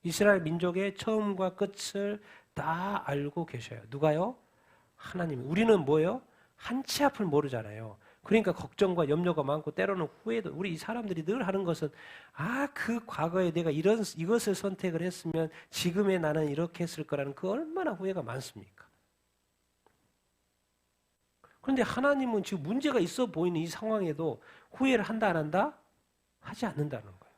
이스라엘 민족의 처음과 끝을 다 알고 계셔요. 누가요? 하나님. 우리는 뭐예요? 한 치 앞을 모르잖아요. 그러니까 걱정과 염려가 많고 때로는 후회도, 우리 이 사람들이 늘 하는 것은 그 과거에 내가 이것을 선택을 했으면 지금의 나는 이렇게 했을 거라는 그 얼마나 후회가 많습니까? 그런데 하나님은 지금 문제가 있어 보이는 이 상황에도 후회를 한다 안 한다? 하지 않는다는 거예요.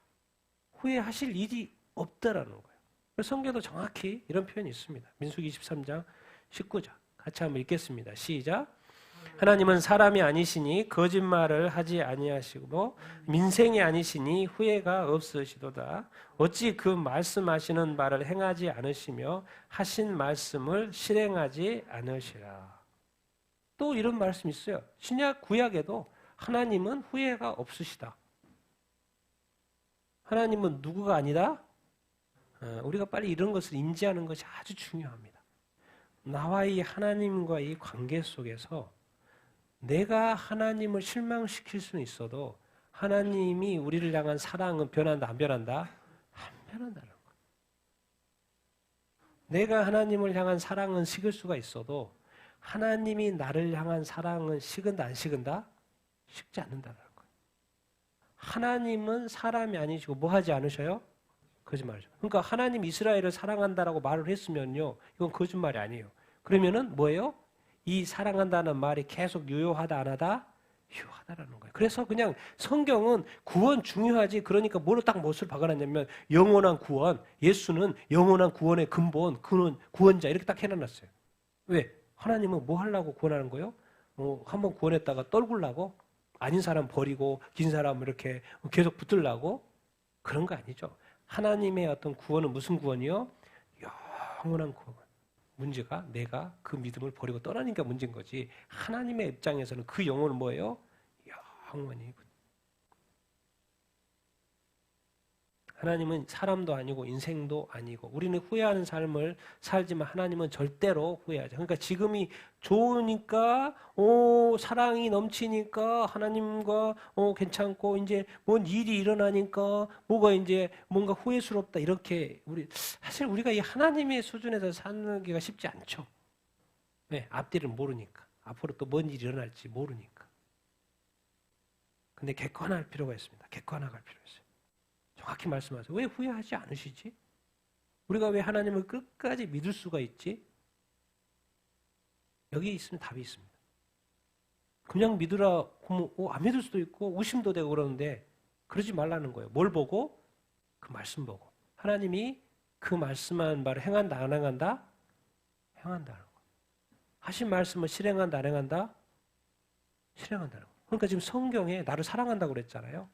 후회하실 일이 없다라는 거예요. 그래서 성경도 정확히 이런 표현이 있습니다. 민수기 23장 19절 같이 한번 읽겠습니다. 시작. 하나님은 사람이 아니시니 거짓말을 하지 아니하시고 민생이 아니시니 후회가 없으시도다. 어찌 그 말씀하시는 말을 행하지 않으시며 하신 말씀을 실행하지 않으시라. 또 이런 말씀이 있어요. 신약 구약에도 하나님은 후회가 없으시다. 하나님은 누구가 아니다? 우리가 빨리 이런 것을 인지하는 것이 아주 중요합니다. 나와 이 하나님과의 관계 속에서 내가 하나님을 실망시킬 수는 있어도 하나님이 우리를 향한 사랑은 변한다, 안 변한다? 안 변한다는 거예요. 내가 하나님을 향한 사랑은 식을 수가 있어도 하나님이 나를 향한 사랑은 식은다, 안 식은다? 식지 않는다는 거예요. 하나님은 사람이 아니시고 뭐 하지 않으셔요? 거짓말이죠. 그러니까 하나님 이스라엘을 사랑한다라고 말을 했으면요, 이건 거짓말이 아니에요. 그러면은 뭐예요? 이 사랑한다는 말이 계속 유효하다 안 하다? 유효하다라는 거예요. 그래서 그냥 성경은 구원 중요하지, 그러니까 뭐로 딱 못을 박아놨냐면 영원한 구원, 예수는 영원한 구원의 근본, 구원자 이렇게 딱 해놨어요. 왜? 하나님은 뭐 하려고 구원하는 거예요? 한번 구원했다가 떨굴라고? 아닌 사람 버리고 긴 사람 이렇게 계속 붙들라고? 그런 거 아니죠. 하나님의 어떤 구원은 무슨 구원이요? 영원한 구원. 문제가 내가 그 믿음을 버리고 떠나니까 문제인 거지. 하나님의 입장에서는 그 영혼은 뭐예요? 영원히. 하나님은 사람도 아니고 인생도 아니고 우리는 후회하는 삶을 살지만 하나님은 절대로 후회하지. 그러니까 지금이 좋으니까 사랑이 넘치니까 하나님과 괜찮고 이제 뭔 일이 일어나니까 뭐가 이제 뭔가 후회스럽다 이렇게 사실 우리가 이 하나님의 수준에서 사는 게 쉽지 않죠. 네, 앞뒤를 모르니까 앞으로 또 뭔 일이 일어날지 모르니까. 근데 객관할 필요가 있습니다. 객관화할 필요가 있어요. 정확히 말씀하세요. 왜 후회하지 않으시지? 우리가 왜 하나님을 끝까지 믿을 수가 있지? 여기 있으면 답이 있습니다. 그냥 믿으라 하면 안 믿을 수도 있고 의심도 되고 그러는데 그러지 말라는 거예요. 뭘 보고? 그 말씀 보고. 하나님이 그 말씀한 바를 행한다 안 행한다? 행한다는 거예요. 하신 말씀을 실행한다 안 행한다? 실행한다는 거예요. 그러니까 지금 성경에 나를 사랑한다고 그랬잖아요.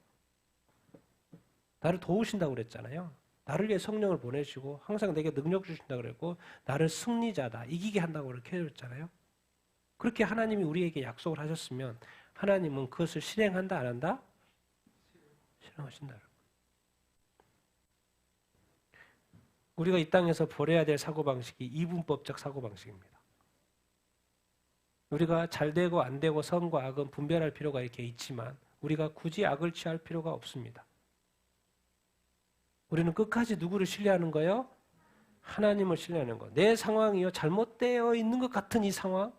나를 도우신다고 그랬잖아요. 나를 위해 성령을 보내시고 항상 내게 능력 주신다고 그랬고 나를 승리자다, 이기게 한다고 그렇게 해줬잖아요. 그렇게 하나님이 우리에게 약속을 하셨으면 하나님은 그것을 실행한다 안 한다? 실행하신다. 우리가 이 땅에서 버려야 될 사고방식이 이분법적 사고방식입니다. 우리가 잘 되고 안 되고 선과 악은 분별할 필요가 이렇게 있지만 우리가 굳이 악을 취할 필요가 없습니다. 우리는 끝까지 누구를 신뢰하는 거예요? 하나님을 신뢰하는 거. 내 상황이요 잘못되어 있는 것 같은 이 상황,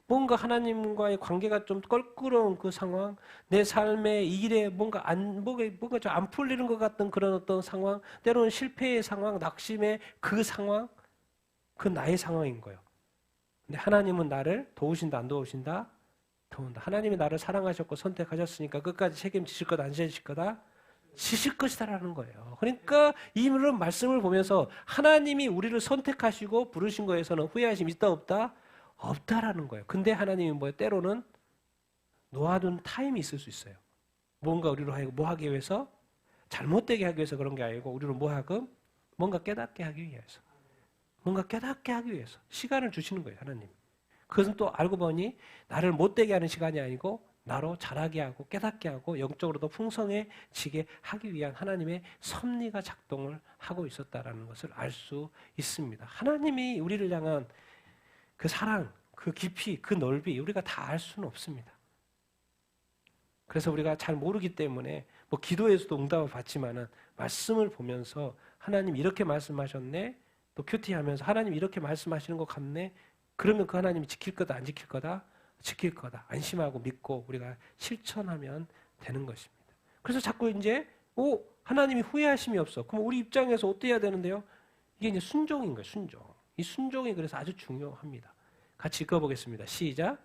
뭔가 하나님과의 관계가 좀 껄끄러운 그 상황, 내 삶의 일에 뭔가 좀 안 풀리는 것 같은 그런 어떤 상황, 때로는 실패의 상황, 낙심의 그 상황, 그 나의 상황인 거예요. 근데 하나님은 나를 도우신다, 안 도우신다? 도운다. 하나님이 나를 사랑하셨고 선택하셨으니까 끝까지 책임지실 거다, 안 지실 거다? 지실 것이다라는 거예요. 그러니까 이런 말씀을 보면서 하나님이 우리를 선택하시고 부르신 거에서는 후회하심이 있다, 없다? 없다라는 거예요. 근데 하나님이 뭐예요? 때로는 놓아둔 타임이 있을 수 있어요. 뭔가 우리로 하여금 뭐 하기 위해서? 잘못되게 하기 위해서 그런 게 아니고 우리로 뭐 하금? 뭔가 깨닫게 하기 위해서. 뭔가 깨닫게 하기 위해서 시간을 주시는 거예요, 하나님. 그것은 또 알고 보니 나를 못되게 하는 시간이 아니고 나로 자라게 하고 깨닫게 하고 영적으로도 풍성해지게 하기 위한 하나님의 섭리가 작동을 하고 있었다라는 것을 알 수 있습니다. 하나님이 우리를 향한 그 사랑, 그 깊이, 그 넓이 우리가 다 알 수는 없습니다. 그래서 우리가 잘 모르기 때문에 뭐 기도에서도 응답을 받지만은 말씀을 보면서 하나님 이렇게 말씀하셨네, 또 큐티하면서 하나님 이렇게 말씀하시는 것 같네. 그러면 그 하나님이 지킬 거다, 안 지킬 거다? 지킬 거다. 안심하고 믿고 우리가 실천하면 되는 것입니다. 그래서 자꾸 이제 하나님이 후회하심이 없어. 그럼 우리 입장에서 어떻게 해야 되는데요? 이게 이제 순종인 거예요, 순종. 이 순종이 그래서 아주 중요합니다. 같이 읽어보겠습니다. 시작.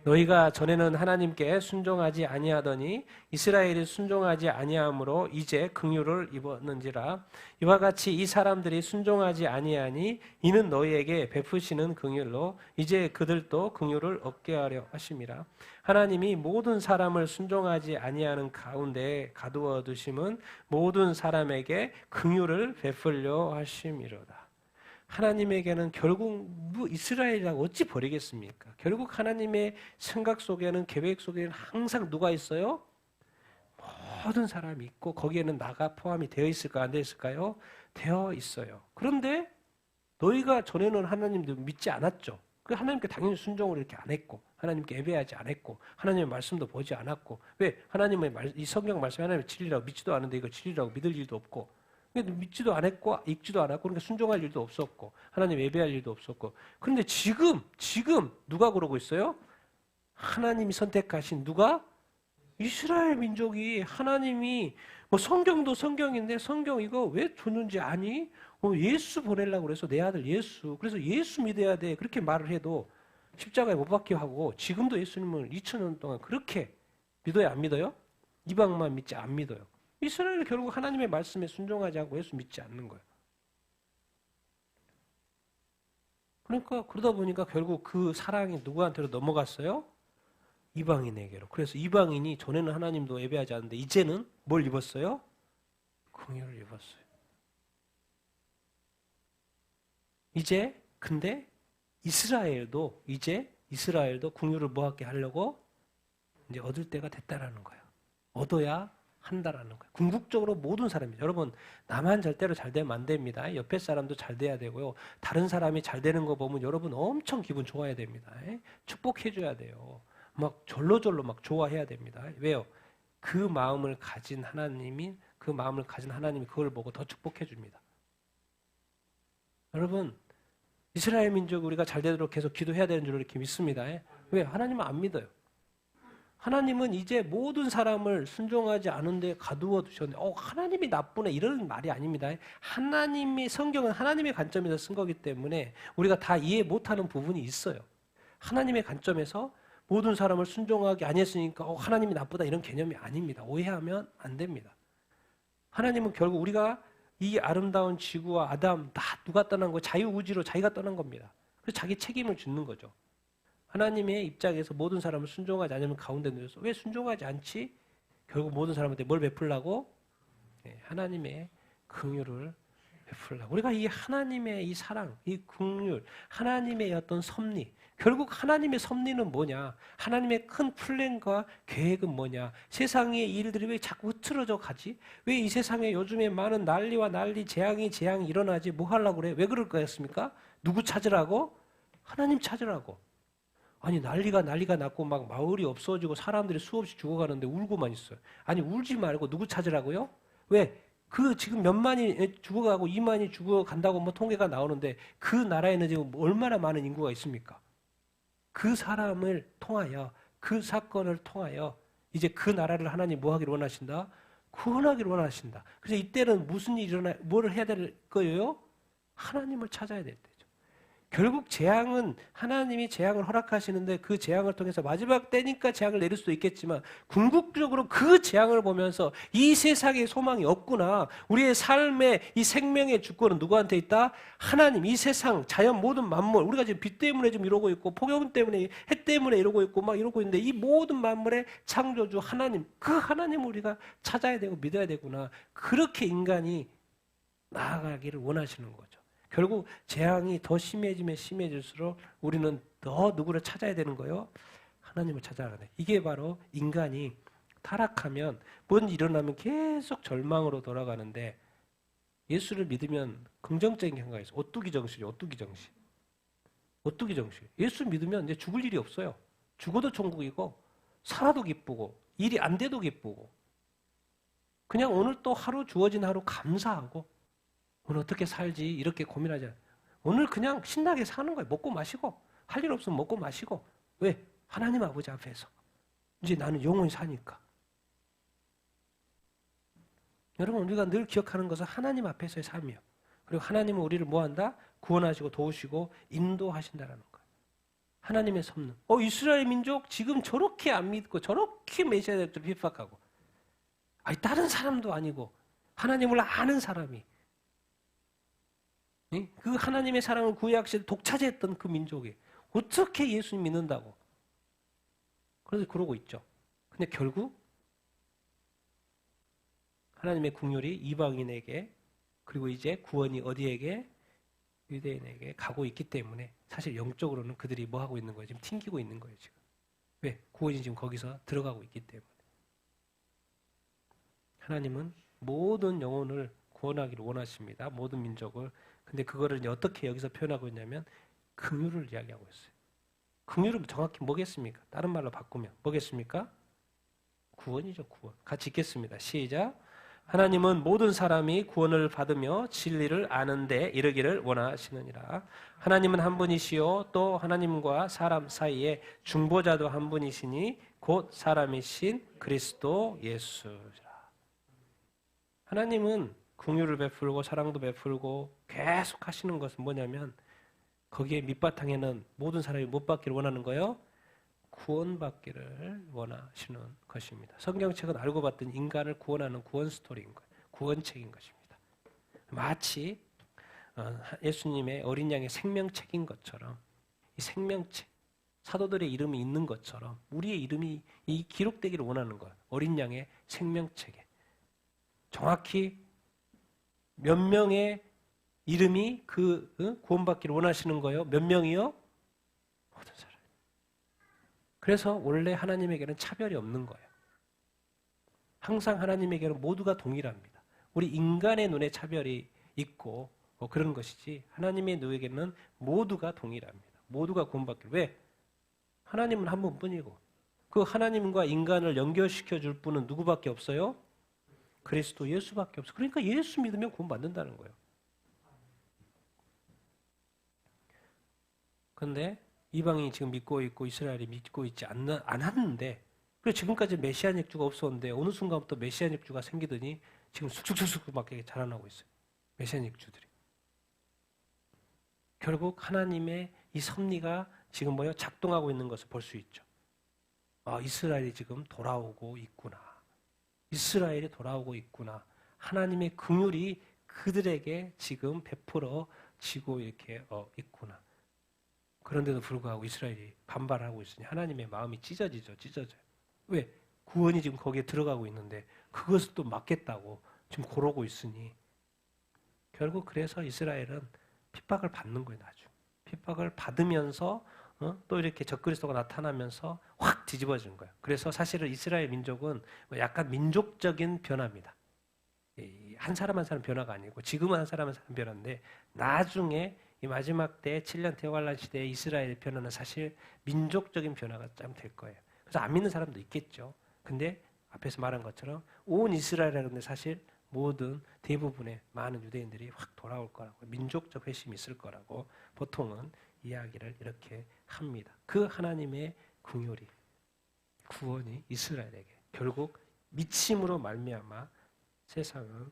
너희가 전에는 하나님께 순종하지 아니하더니 이스라엘이 순종하지 아니함으로 이제 긍휼을 입었는지라. 이와 같이 이 사람들이 순종하지 아니하니 이는 너희에게 베푸시는 긍휼로 이제 그들도 긍휼을 얻게 하려 하심이라. 하나님이 모든 사람을 순종하지 아니하는 가운데 가두어 두심은 모든 사람에게 긍휼을 베풀려 하심이로다. 하나님에게는 결국 이스라엘이라고 어찌 버리겠습니까? 결국 하나님의 생각 속에는, 계획 속에는 항상 누가 있어요? 모든 사람이 있고 거기에는 나가 포함이 되어 있을까, 안 되어 있을까요? 되어 있어요. 그런데 너희가 전에는 하나님도 믿지 않았죠. 그 하나님께 당연히 순종을 이렇게 안 했고 하나님께 예배하지 않았고 하나님의 말씀도 보지 않았고, 왜? 하나님의 이 성경 말씀이 하나님의 진리라고 믿지도 않은데 이거 진리라고 믿을 일도 없고, 믿지도 않았고 읽지도 않았고, 그러니까 순종할 일도 없었고 하나님 예배할 일도 없었고. 그런데 지금 누가 그러고 있어요? 하나님이 선택하신 누가? 이스라엘 민족이 하나님이 뭐 성경도 성경인데 성경 이거 왜 줬는지 아니? 예수 보내려고 그래서 내 아들 예수, 그래서 예수 믿어야 돼 그렇게 말을 해도 십자가에 못 박게 하고 지금도 예수님을 2000년 동안 그렇게 믿어요, 안 믿어요? 이방만 믿지 안 믿어요. 이스라엘은 결국 하나님의 말씀에 순종하지 않고 예수 믿지 않는 거예요. 그러니까 그러다 보니까 결국 그 사랑이 누구한테로 넘어갔어요? 이방인에게로. 그래서 이방인이 전에는 하나님도 예배하지 않는데 이제는 뭘 입었어요? 긍휼을 입었어요. 이제 근데 이스라엘도 긍휼을 뭐하게 하려고 이제 얻을 때가 됐다라는 거예요. 얻어야 한다라는 거예요. 궁극적으로 모든 사람이, 여러분 나만 절대로 잘 되면 안 됩니다. 옆에 사람도 잘 돼야 되고요. 다른 사람이 잘 되는 거 보면 여러분 엄청 기분 좋아야 됩니다. 축복해 줘야 돼요. 막 절로절로 막 좋아해야 됩니다. 왜요? 그 마음을 가진 하나님이 그걸 보고 더 축복해 줍니다. 여러분 이스라엘 민족 우리가 잘 되도록 계속 기도해야 되는 줄 이렇게 믿습니다. 왜? 하나님은 안 믿어요. 하나님은 이제 모든 사람을 순종하지 않은데 가두어 두셨는데 하나님이 나쁘네 이런 말이 아닙니다. 하나님이, 성경은 하나님의 관점에서 쓴 거기 때문에 우리가 다 이해 못하는 부분이 있어요. 하나님의 관점에서 모든 사람을 순종하게 안 했으니까 하나님이 나쁘다 이런 개념이 아닙니다. 오해하면 안 됩니다. 하나님은 결국 우리가 이 아름다운 지구와 아담 다 누가 떠난 거? 자유의지로 자기가 떠난 겁니다. 그래서 자기 책임을 짓는 거죠. 하나님의 입장에서 모든 사람을 순종하지 않으면 가운데 놓여서 왜 순종하지 않지? 결국 모든 사람한테 뭘 베풀라고? 하나님의 긍휼을 베풀라고. 우리가 이 하나님의 이 사랑, 이 긍휼, 하나님의 어떤 섭리, 결국 하나님의 섭리는 뭐냐? 하나님의 큰 플랜과 계획은 뭐냐? 세상의 일들이 왜 자꾸 흐트러져 가지? 왜 이 세상에 요즘에 많은 난리와 난리, 재앙이 일어나지? 뭐 하려고 그래? 왜 그럴 거였습니까? 누구 찾으라고? 하나님 찾으라고. 아니 난리가 났고 막 마을이 없어지고 사람들이 수없이 죽어가는데 울고만 있어요. 아니 울지 말고 누구 찾으라고요? 왜? 그 지금 몇만이 죽어가고 2만이 죽어간다고 뭐 통계가 나오는데 그 나라에는 지금 얼마나 많은 인구가 있습니까? 그 사람을 통하여 그 사건을 통하여 이제 그 나라를 하나님 뭐 하기를 원하신다? 구원하기를 원하신다. 그래서 이때는 무슨 일이 뭐를 해야 될 거예요? 하나님을 찾아야 될 때죠. 결국 재앙은 하나님이 재앙을 허락하시는데 그 재앙을 통해서 마지막 때니까 재앙을 내릴 수도 있겠지만 궁극적으로 그 재앙을 보면서 이 세상에 소망이 없구나. 우리의 삶의 이 생명의 주권은 누구한테 있다? 하나님, 이 세상, 자연 모든 만물. 우리가 지금 비 때문에 좀 이러고 있고 폭염 때문에 해 때문에 이러고 있고 막 이러고 있는데 이 모든 만물의 창조주 하나님, 그 하나님을 우리가 찾아야 되고 믿어야 되구나. 그렇게 인간이 나아가기를 원하시는 거죠. 결국 재앙이 더 심해지면 심해질수록 우리는 더 누구를 찾아야 되는 거예요? 하나님을 찾아야 돼. 이게 바로 인간이 타락하면 뭔 일어나면 계속 절망으로 돌아가는데 예수를 믿으면 긍정적인 경우가 있어요. 오뚜기 정신이죠. 오뚜기 정신. 오뚜기 정신. 예수 믿으면 이제 죽을 일이 없어요. 죽어도 천국이고 살아도 기쁘고 일이 안 돼도 기쁘고 그냥 오늘 또 하루 주어진 하루 감사하고 오늘 어떻게 살지 이렇게 고민하지 않아요. 오늘 그냥 신나게 사는 거예요. 먹고 마시고 할 일 없으면 먹고 마시고 왜? 하나님 아버지 앞에서 이제 나는 영원히 사니까. 여러분 우리가 늘 기억하는 것은 하나님 앞에서의 삶이요. 그리고 하나님은 우리를 뭐한다? 구원하시고 도우시고 인도하신다라는 거예요. 하나님의 섭리. 이스라엘 민족 지금 저렇게 안 믿고 저렇게 메시아를 핍박하고 아니 다른 사람도 아니고 하나님을 아는 사람이 그 하나님의 사랑을 구약시대 독차지했던 그 민족이 어떻게 예수님 믿는다고? 그래서 그러고 있죠. 근데 결국 하나님의 국률이 이방인에게 그리고 이제 구원이 어디에게? 유대인에게 가고 있기 때문에 사실 영적으로는 그들이 뭐 하고 있는 거예요? 지금 튕기고 있는 거예요. 지금. 왜? 구원이 지금 거기서 들어가고 있기 때문에. 하나님은 모든 영혼을 구원하기를 원하십니다. 모든 민족을. 근데 그거를 이제 어떻게 여기서 표현하고 있냐면 긍휼을 이야기하고 있어요. 긍휼은 정확히 뭐겠습니까? 다른 말로 바꾸면 뭐겠습니까? 구원이죠. 구원. 같이 읽겠습니다. 시작. 하나님은 모든 사람이 구원을 받으며 진리를 아는 데 이르기를 원하시느니라. 하나님은 한 분이시요 또 하나님과 사람 사이에 중보자도 한 분이시니 곧 사람이신 그리스도 예수라. 하나님은 긍휼을 베풀고 사랑도 베풀고 계속 하시는 것은 뭐냐면 거기에 밑바탕에는 모든 사람이 못 받기를 원하는 거예요. 구원받기를 원하시는 것입니다. 성경책은 알고 봤더니 인간을 구원하는 구원 스토리인 거예요. 구원책인 것입니다. 마치 예수님의 어린 양의 생명책인 것처럼 이 생명책, 사도들의 이름이 있는 것처럼 우리의 이름이 이 기록되기를 원하는 거예요. 어린 양의 생명책에. 정확히 몇 명의 이름이 구원받기를 원하시는 거예요? 몇 명이요? 모든 사람. 그래서 원래 하나님에게는 차별이 없는 거예요. 항상 하나님에게는 모두가 동일합니다. 우리 인간의 눈에 차별이 있고 그런 것이지 하나님의 눈에게는 모두가 동일합니다. 모두가 구원받기를. 왜? 하나님은 한 분뿐이고 그 하나님과 인간을 연결시켜 줄 분은 누구밖에 없어요? 그리스도 예수밖에 없어요. 그러니까 예수 믿으면 구원받는다는 거예요. 그런데 이방인이 지금 믿고 있고 이스라엘이 믿고 있지 않았는데 그리고 지금까지 메시아닉 주가 없었는데 어느 순간부터 메시아닉 주가 생기더니 지금 쑥쑥쑥쑥 막 자라나고 있어요. 메시아닉 주들이. 결국 하나님의 이 섭리가 지금 작동하고 있는 것을 볼 수 있죠. 이스라엘이 지금 돌아오고 있구나. 이스라엘이 돌아오고 있구나. 하나님의 긍휼이 그들에게 지금 베풀어지고 이렇게 있구나. 그런데도 불구하고 이스라엘이 반발하고 있으니 하나님의 마음이 찢어져요. 왜? 구원이 지금 거기에 들어가고 있는데 그것을 또 막겠다고 지금 고르고 있으니 결국 그래서 이스라엘은 핍박을 받는 거예요. 나중에. 핍박을 받으면서 또 이렇게 적그리스도가 나타나면서 확 뒤집어지는 거예요. 그래서 사실은 이스라엘 민족은 약간 민족적인 변화입니다. 한 사람 한 사람 변화가 아니고 지금은 한 사람 한 사람 변화인데 나중에 이 마지막 때 7년 대환란 시대의 이스라엘 변화는 사실 민족적인 변화가 좀 될 거예요. 그래서 안 믿는 사람도 있겠죠. 근데 앞에서 말한 것처럼 온 이스라엘이라는데 사실 모든 대부분의 많은 유대인들이 확 돌아올 거라고, 민족적 회심이 있을 거라고 보통은 이야기를 이렇게 합니다. 그 하나님의 긍휼이, 구원이 이스라엘에게 결국 믿음으로 말미암아 세상은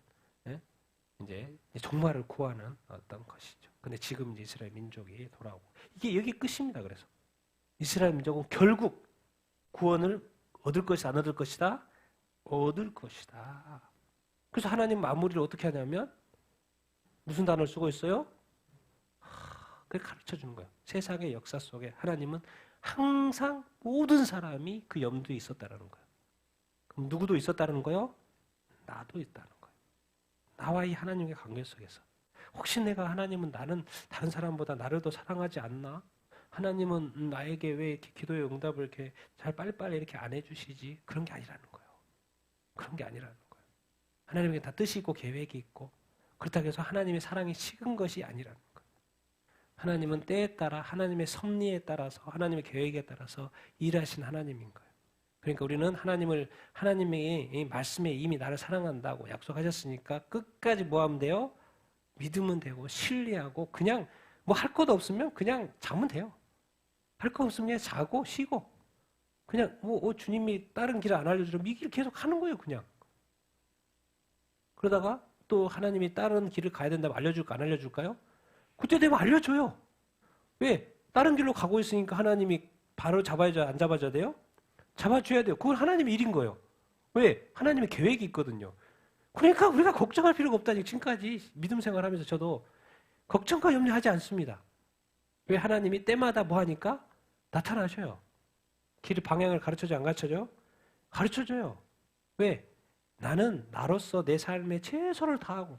이제 종말을 구하는 어떤 것이죠. 근데 지금 이제 이스라엘 민족이 돌아오고, 이게 여기 끝입니다. 그래서 이스라엘 민족은 결국 구원을 얻을 것이다, 안 얻을 것이다? 얻을 것이다. 그래서 하나님 마무리를 어떻게 하냐면 무슨 단어를 쓰고 있어요? 그걸 가르쳐 주는 거예요. 세상의 역사 속에 하나님은 항상 모든 사람이 그 염두에 있었다는 거예요. 그럼 누구도 있었다는 거예요? 나도 있다는 거예요. 나와 이 하나님의 관계 속에서 혹시 내가 하나님은 나는 다른 사람보다 나를 더 사랑하지 않나? 하나님은 나에게 왜 이렇게 기도의 응답을 이렇게 잘 빨리빨리 이렇게 안 해주시지? 그런 게 아니라는 거예요. 그런 게 아니라는 거예요. 하나님에게 다 뜻이 있고 계획이 있고, 그렇다고 해서 하나님의 사랑이 식은 것이 아니라는 거예요. 하나님은 때에 따라 하나님의 섭리에 따라서 하나님의 계획에 따라서 일하신 하나님인 거예요. 그러니까 우리는 하나님의 이 말씀에 이미 나를 사랑한다고 약속하셨으니까 끝까지 뭐 하면 돼요? 믿으면 되고 신뢰하고 그냥 뭐 할 것도 없으면 그냥 자면 돼요. 할 거 없으면 그냥 자고 쉬고 그냥 주님이 다른 길을 안 알려주면 이 길 계속 하는 거예요. 그냥. 그러다가 또 하나님이 다른 길을 가야 된다면 알려줄까 안 알려줄까요? 그때 되면 알려줘요. 왜? 다른 길로 가고 있으니까 하나님이 바로 잡아줘야 안 잡아줘야 돼요? 잡아줘야 돼요. 그건 하나님의 일인 거예요. 왜? 하나님의 계획이 있거든요. 그러니까 우리가 걱정할 필요가 없다니. 지금까지 믿음 생활하면서 저도 걱정과 염려하지 않습니다. 왜? 하나님이 때마다 뭐 하니까? 나타나셔요. 길 방향을 가르쳐줘 안 가르쳐줘? 가르쳐줘요. 왜? 나는 나로서 내 삶에 최선을 다하고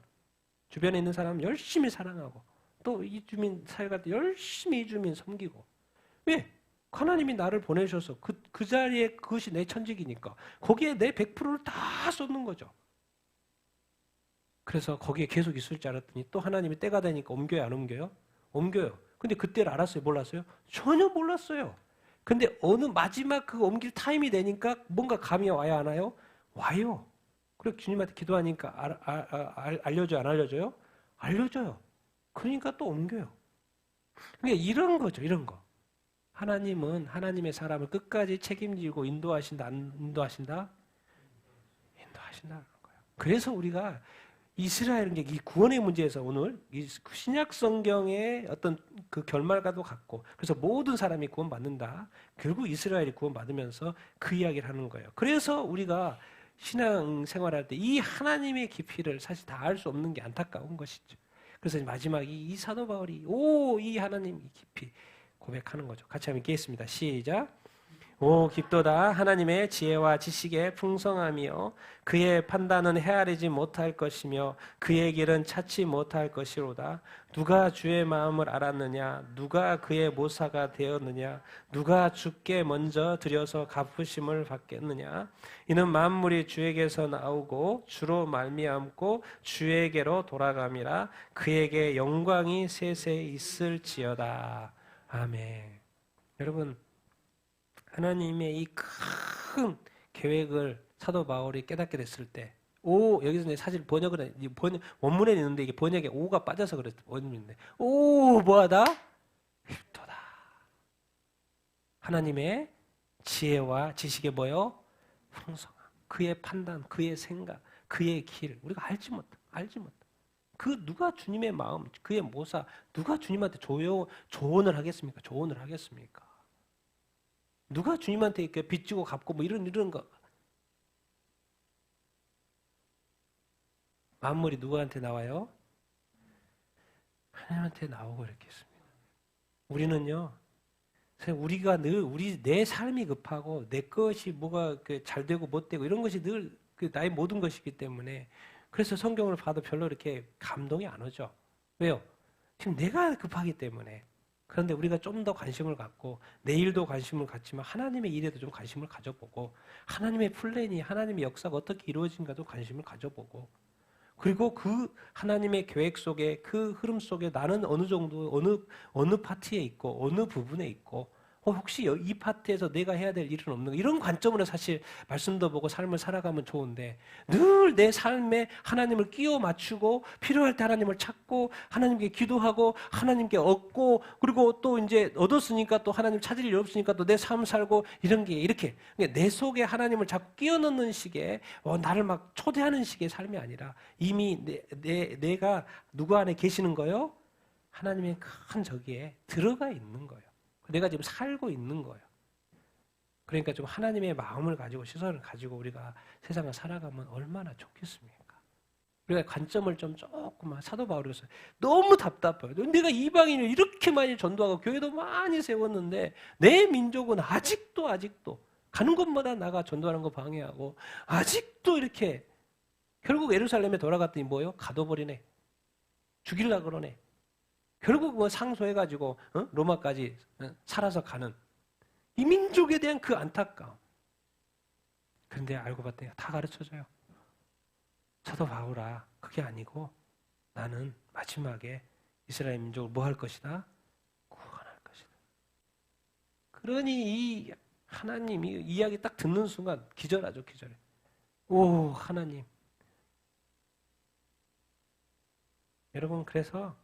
주변에 있는 사람 열심히 사랑하고 또 이 주민 사회가 열심히 이 주민 섬기고. 왜? 하나님이 나를 보내셔서 그 자리에 그것이 내 천직이니까 거기에 내 100%를 다 쏟는 거죠. 그래서 거기에 계속 있을 줄 알았더니 또 하나님이 때가 되니까 옮겨요 안 옮겨요? 옮겨요. 근데 그때를 알았어요? 몰랐어요? 전혀 몰랐어요. 근데 어느 마지막 그 옮길 타임이 되니까 뭔가 감이 와야 하나요? 와요. 그리고 주님한테 기도하니까 알려줘요 안 알려줘요? 알려줘요. 그러니까 또 옮겨요. 그러니까 이런 거죠. 이런 거. 하나님은 하나님의 사람을 끝까지 책임지고 인도하신다 안 인도하신다? 인도하신다는 거예요. 그래서 우리가 이스라엘은 이 구원의 문제에서 오늘 이 신약 성경의 어떤 그 결말과도 같고, 그래서 모든 사람이 구원받는다. 결국 이스라엘이 구원받으면서 그 이야기를 하는 거예요. 그래서 우리가 신앙 생활할 때 이 하나님의 깊이를 사실 다 알 수 없는 게 안타까운 것이죠. 그래서 마지막 이 사도 바울이 이 하나님 이 깊이 고백하는 거죠. 같이 한번 읽겠습니다. 시작. 오 깊도다 하나님의 지혜와 지식의 풍성함이요 그의 판단은 헤아리지 못할 것이며 그의 길은 찾지 못할 것이로다. 누가 주의 마음을 알았느냐? 누가 그의 모사가 되었느냐? 누가 주께 먼저 드려서 갚으심을 받겠느냐? 이는 만물이 주에게서 나오고 주로 말미암고 주에게로 돌아감이라. 그에게 영광이 세세 있을지어다. 아멘. 여러분, 하나님의 이 큰 계획을 사도 바울이 깨닫게 됐을 때, 여기서 사실 번역은 원문에 있는데 이게 번역에 오가 빠져서 그랬어요. 원문인데 뭐하다? 깊도다. 하나님의 지혜와 지식의 뭐요? 풍성함. 그의 판단, 그의 생각, 그의 길 우리가 알지 못해. 그 누가 주님의 마음, 그의 모사, 누가 주님한테 조언을 하겠습니까? 누가 주님한테 이렇게 빚지고 갚고 뭐 이런 거. 만물이 누구한테 나와요? 하나님한테 나오고 이렇게 있습니다. 우리는요, 우리가 늘 내 삶이 급하고 내 것이 뭐가 잘 되고 못 되고 이런 것이 늘 나의 모든 것이기 때문에 그래서 성경을 봐도 별로 이렇게 감동이 안 오죠. 왜요? 지금 내가 급하기 때문에. 그런데 우리가 좀 더 관심을 갖고 내 일도 관심을 갖지만 하나님의 일에도 좀 관심을 가져보고 하나님의 플랜이 하나님의 역사가 어떻게 이루어진가도 관심을 가져보고 그리고 그 하나님의 계획 속에 그 흐름 속에 나는 어느 정도 어느 파트에 있고 어느 부분에 있고 혹시 이 파트에서 내가 해야 될 일은 없는 가 이런 관점으로 사실 말씀도 보고 삶을 살아가면 좋은데 늘 내 삶에 하나님을 끼워 맞추고 필요할 때 하나님을 찾고 하나님께 기도하고 하나님께 얻고 그리고 또 이제 얻었으니까 또 하나님 찾을 일 없으니까 또 내 삶 살고 이런 게 이렇게 내 속에 하나님을 자꾸 끼워 넣는 식의 나를 막 초대하는 식의 삶이 아니라 이미 내가 누구 안에 계시는 거요? 하나님의 큰 저기에 들어가 있는 거예요. 내가 지금 살고 있는 거예요. 그러니까 좀 하나님의 마음을 가지고 시선을 가지고 우리가 세상을 살아가면 얼마나 좋겠습니까? 우리가 관점을 좀 조금만 사도 바울이 그랬어요. 너무 답답해요. 내가 이방인을 이렇게 많이 전도하고 교회도 많이 세웠는데 내 민족은 아직도 가는 곳마다 나가 전도하는 거 방해하고 아직도 이렇게 결국 예루살렘에 돌아갔더니 뭐예요? 가둬버리네. 죽이려고 그러네. 결국 뭐 상소해가지고 로마까지 살아서 가는 이 민족에 대한 그 안타까움. 그런데 알고 봤더니 다 가르쳐줘요. 사도 바울아, 그게 아니고 나는 마지막에 이스라엘 민족을 뭐 할 것이다? 구원할 것이다. 그러니 이 하나님이 이야기 딱 듣는 순간 기절하죠, 기절해. 오, 하나님. 여러분, 그래서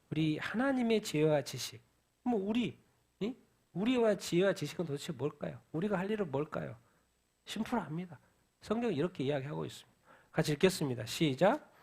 우리 하나님의 지혜와 지식, 우리와 지혜와 지식은 도대체 뭘까요? 우리가 할 일은 뭘까요? 심플합니다. 성경이 이렇게 이야기하고 있습니다. 같이 읽겠습니다. 시작.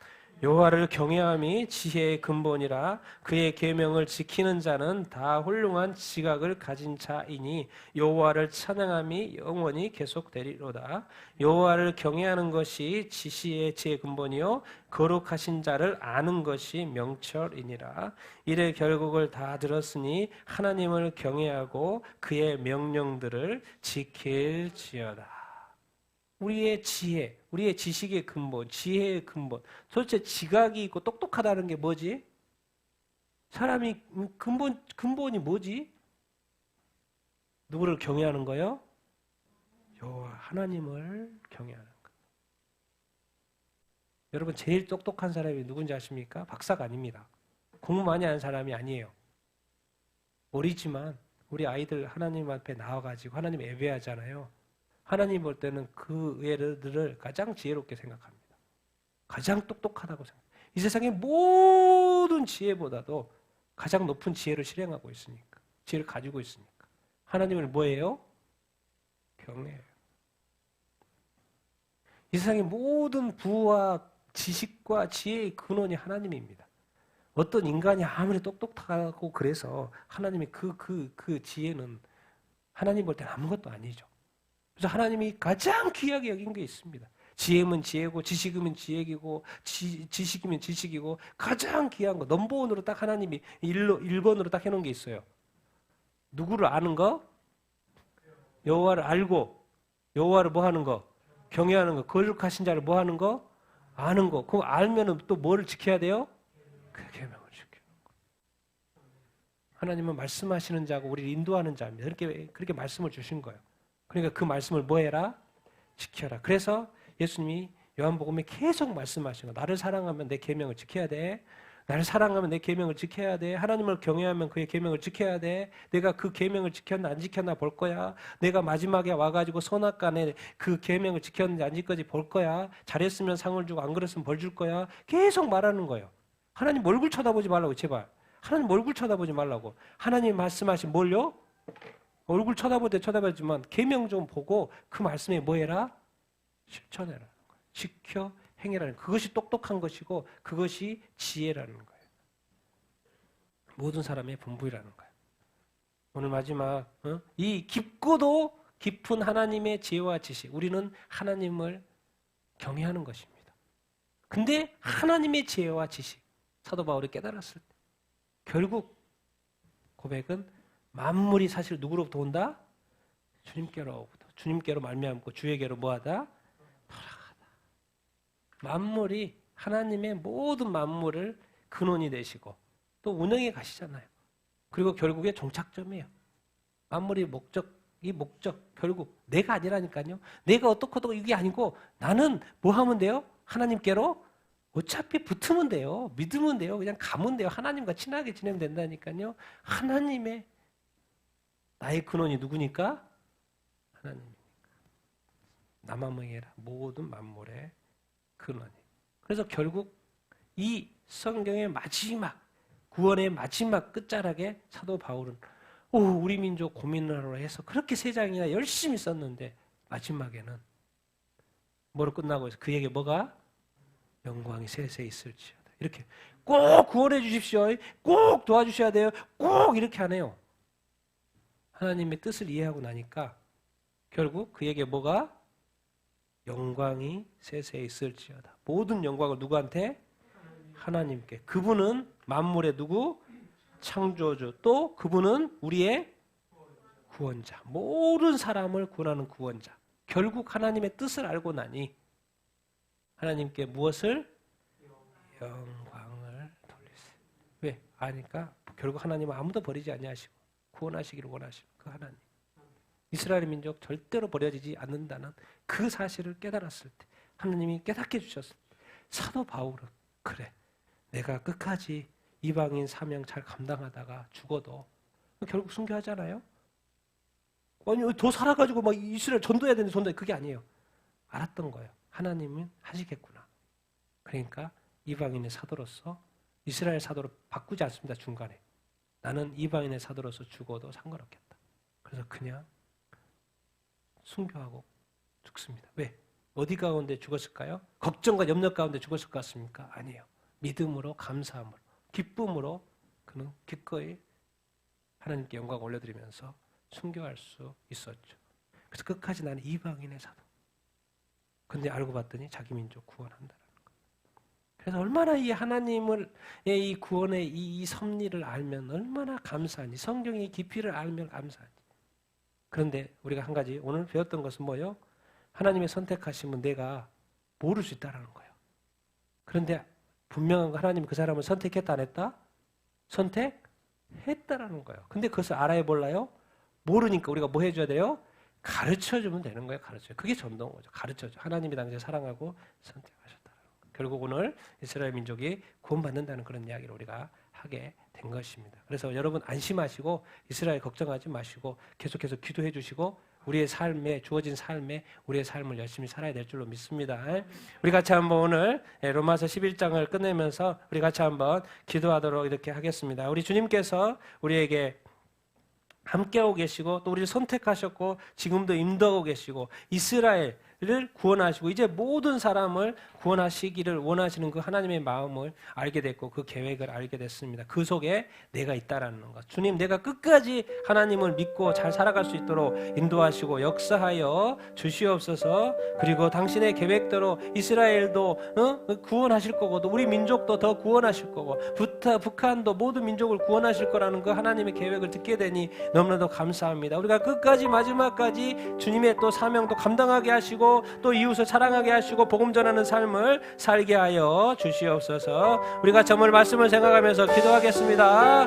여호와를 경외함이 지혜의 근본이라 그의 계명을 지키는 자는 다 훌륭한 지각을 가진 자이니 여호와를 찬양함이 영원히 계속되리로다. 여호와를 경외하는 것이 지식의 지혜의 근본이요 거룩하신 자를 아는 것이 명철이니라. 이래 결국을 다 들었으니 하나님을 경외하고 그의 명령들을 지킬지어다. 우리의 지혜, 우리의 지식의 근본, 지혜의 근본. 도대체 지각이 있고 똑똑하다는 게 뭐지? 사람이 근본이 뭐지? 누구를 경외하는 거요? 여호와 하나님을 경외하는 거. 여러분 제일 똑똑한 사람이 누군지 아십니까? 박사가 아닙니다. 공부 많이 하는 사람이 아니에요. 어리지만 우리 아이들 하나님 앞에 나와가지고 하나님 예배하잖아요. 하나님 볼 때는 그 애들을 가장 지혜롭게 생각합니다. 가장 똑똑하다고 생각합니다. 이 세상의 모든 지혜보다도 가장 높은 지혜를 실행하고 있으니까. 지혜를 가지고 있으니까. 하나님을 뭐예요? 경외해요. 이 세상의 모든 부와 지식과 지혜의 근원이 하나님입니다. 어떤 인간이 아무리 똑똑하고 그래서 하나님의 그 지혜는 하나님 볼 때는 아무것도 아니죠. 그래서 하나님이 가장 귀하게 여긴 게 있습니다. 지혜면 지혜고 지식이면 지혜이고 지식이면 지식이고 가장 귀한 거 넘버원으로 딱 하나님이 1번으로 딱 해놓은 게 있어요. 누구를 아는 거? 여호와를 알고 여호와를 뭐 하는 거? 경외하는 거. 거룩하신 자를 뭐 하는 거? 아는 거. 그럼 알면은 또 뭐를 지켜야 돼요? 그 계명을 지키는 거. 하나님은 말씀하시는 자고 우리를 인도하는 자입니다. 그렇게 말씀을 주신 거예요. 그러니까 그 말씀을 뭐 해라? 지켜라. 그래서 예수님이 요한복음에 계속 말씀하시는 거. 나를 사랑하면 내 계명을 지켜야 돼. 나를 사랑하면 내 계명을 지켜야 돼. 하나님을 경외하면 그의 계명을 지켜야 돼. 내가 그 계명을 지켰나 안 지켰나 볼 거야. 내가 마지막에 와가지고 선악간에 그 계명을 지켰는지 안 지켰는지 볼 거야. 잘했으면 상을 주고 안 그랬으면 벌 줄 거야. 계속 말하는 거예요. 하나님 얼굴 쳐다보지 말라고 제발. 하나님 얼굴 쳐다보지 말라고. 하나님 말씀하신 뭘요? 얼굴 쳐다볼 때 쳐다보지만 계명 좀 보고 그 말씀에 뭐 해라? 실천해라는 거예요. 지켜 행해라는 거예요. 그것이 똑똑한 것이고 그것이 지혜라는 거예요. 모든 사람의 본부이라는 거예요. 오늘 마지막 이 깊고도 깊은 하나님의 지혜와 지식 우리는 하나님을 경외하는 것입니다. 근데 하나님의 지혜와 지식 사도 바울이 깨달았을 때 결국 고백은 만물이 사실 누구로부터 온다? 주님께로부터. 주님께로 말미암고 주에게로 뭐하다? 돌아가다. 만물이 하나님의 모든 만물을 근원이 되시고 또 운영해 가시잖아요. 그리고 결국에 종착점이에요. 만물이 목적 결국 내가 아니라니까요. 내가 어떻고 이게 아니고 나는 뭐 하면 돼요? 하나님께로 어차피 붙으면 돼요. 믿으면 돼요. 그냥 가면 돼요. 하나님과 친하게 지내면 된다니까요. 하나님의 나의 근원이 누구니까? 하나님이니까. 남아멍해라 모든 만물의 근원이. 그래서 결국 이 성경의 마지막 구원의 마지막 끝자락에 사도 바울은 우리 민족 고민하러 해서 그렇게 3장이나 열심히 썼는데 마지막에는 뭐로 끝나고 있어? 그에게 뭐가? 영광이 세세 있을지어다. 이렇게 꼭 구원해 주십시오. 꼭 도와주셔야 돼요. 꼭 이렇게 하네요. 하나님의 뜻을 이해하고 나니까 결국 그에게 뭐가? 영광이 세세 있을지어다. 모든 영광을 누구한테? 하나님께. 그분은 만물의 누구? 창조주. 또 그분은 우리의 구원자. 모든 사람을 구원하는 구원자. 결국 하나님의 뜻을 알고 나니 하나님께 무엇을? 영광을 돌리세요. 왜? 아니까 결국 하나님은 아무도 버리지 아니하시고 구원하시기를 원하시고 그 하나님. 이스라엘 민족 절대로 버려지지 않는다는 그 사실을 깨달았을 때 하나님이 깨닫게 해주셨을 때 사도 바울은 그래 내가 끝까지 이방인 사명 잘 감당하다가 죽어도 결국 순교하잖아요. 아니 더 살아가지고 막 이스라엘 전도해야 되는데 전도 그게 아니에요. 알았던 거예요. 하나님은 하시겠구나. 그러니까 이방인의 사도로서 이스라엘 사도로 바꾸지 않습니다. 중간에. 나는 이방인의 사도로서 죽어도 상관없겠다. 그래서 그냥 순교하고 죽습니다. 왜? 어디 가운데 죽었을까요? 걱정과 염려 가운데 죽었을 것 같습니까? 아니에요. 믿음으로 감사함으로 기쁨으로 그는 기꺼이 하나님께 영광 올려드리면서 순교할 수 있었죠. 그래서 끝까지 나는 이방인의 사도. 근데 알고 봤더니 자기 민족 구원한다는 거. 그래서 얼마나 이 하나님을 이 구원의 이 섭리를 알면 얼마나 감사한지 성경의 깊이를 알면 감사한지. 그런데 우리가 한 가지 오늘 배웠던 것은 뭐예요? 하나님의 선택하시면 내가 모를 수 있다는 거예요. 그런데 분명한 거 하나님이 그 사람을 선택했다 안 했다? 선택했다라는 거예요. 근데 그것을 알아야 몰라요? 모르니까 우리가 뭐 해줘야 돼요? 가르쳐주면 되는 거예요. 가르쳐요. 그게 전도인 거죠. 가르쳐줘. 하나님이 당시에 사랑하고 선택하셨다는 거예요. 결국 오늘 이스라엘 민족이 구원받는다는 그런 이야기를 우리가 하게 된 것입니다. 그래서 여러분 안심하시고 이스라엘 걱정하지 마시고 계속해서 기도해 주시고 우리의 삶에 주어진 삶에 우리의 삶을 열심히 살아야 될 줄로 믿습니다. 우리 같이 한번 오늘 로마서 11장을 끝내면서 우리 같이 한번 기도하도록 이렇게 하겠습니다. 우리 주님께서 우리에게 함께하고 계시고 또 우리를 선택하셨고 지금도 인도하고 계시고 이스라엘을 구원하시고 이제 모든 사람을 구원하시기를 원하시는 그 하나님의 마음을 알게 됐고 그 계획을 알게 됐습니다. 그 속에 내가 있다라는 것. 주님 내가 끝까지 하나님을 믿고 잘 살아갈 수 있도록 인도하시고 역사하여 주시옵소서. 그리고 당신의 계획대로 이스라엘도 구원하실 거고 또 우리 민족도 더 구원하실 거고 북한도 모든 민족을 구원하실 거라는 그 하나님의 계획을 듣게 되니 너무나도 감사합니다. 우리가 끝까지 마지막까지 주님의 또 사명도 감당하게 하시고 또 이웃을 사랑하게 하시고 복음 전하는 삶을 살게 하여 주시옵소서. 우리가 오늘 말씀을 생각하면서 기도하겠습니다.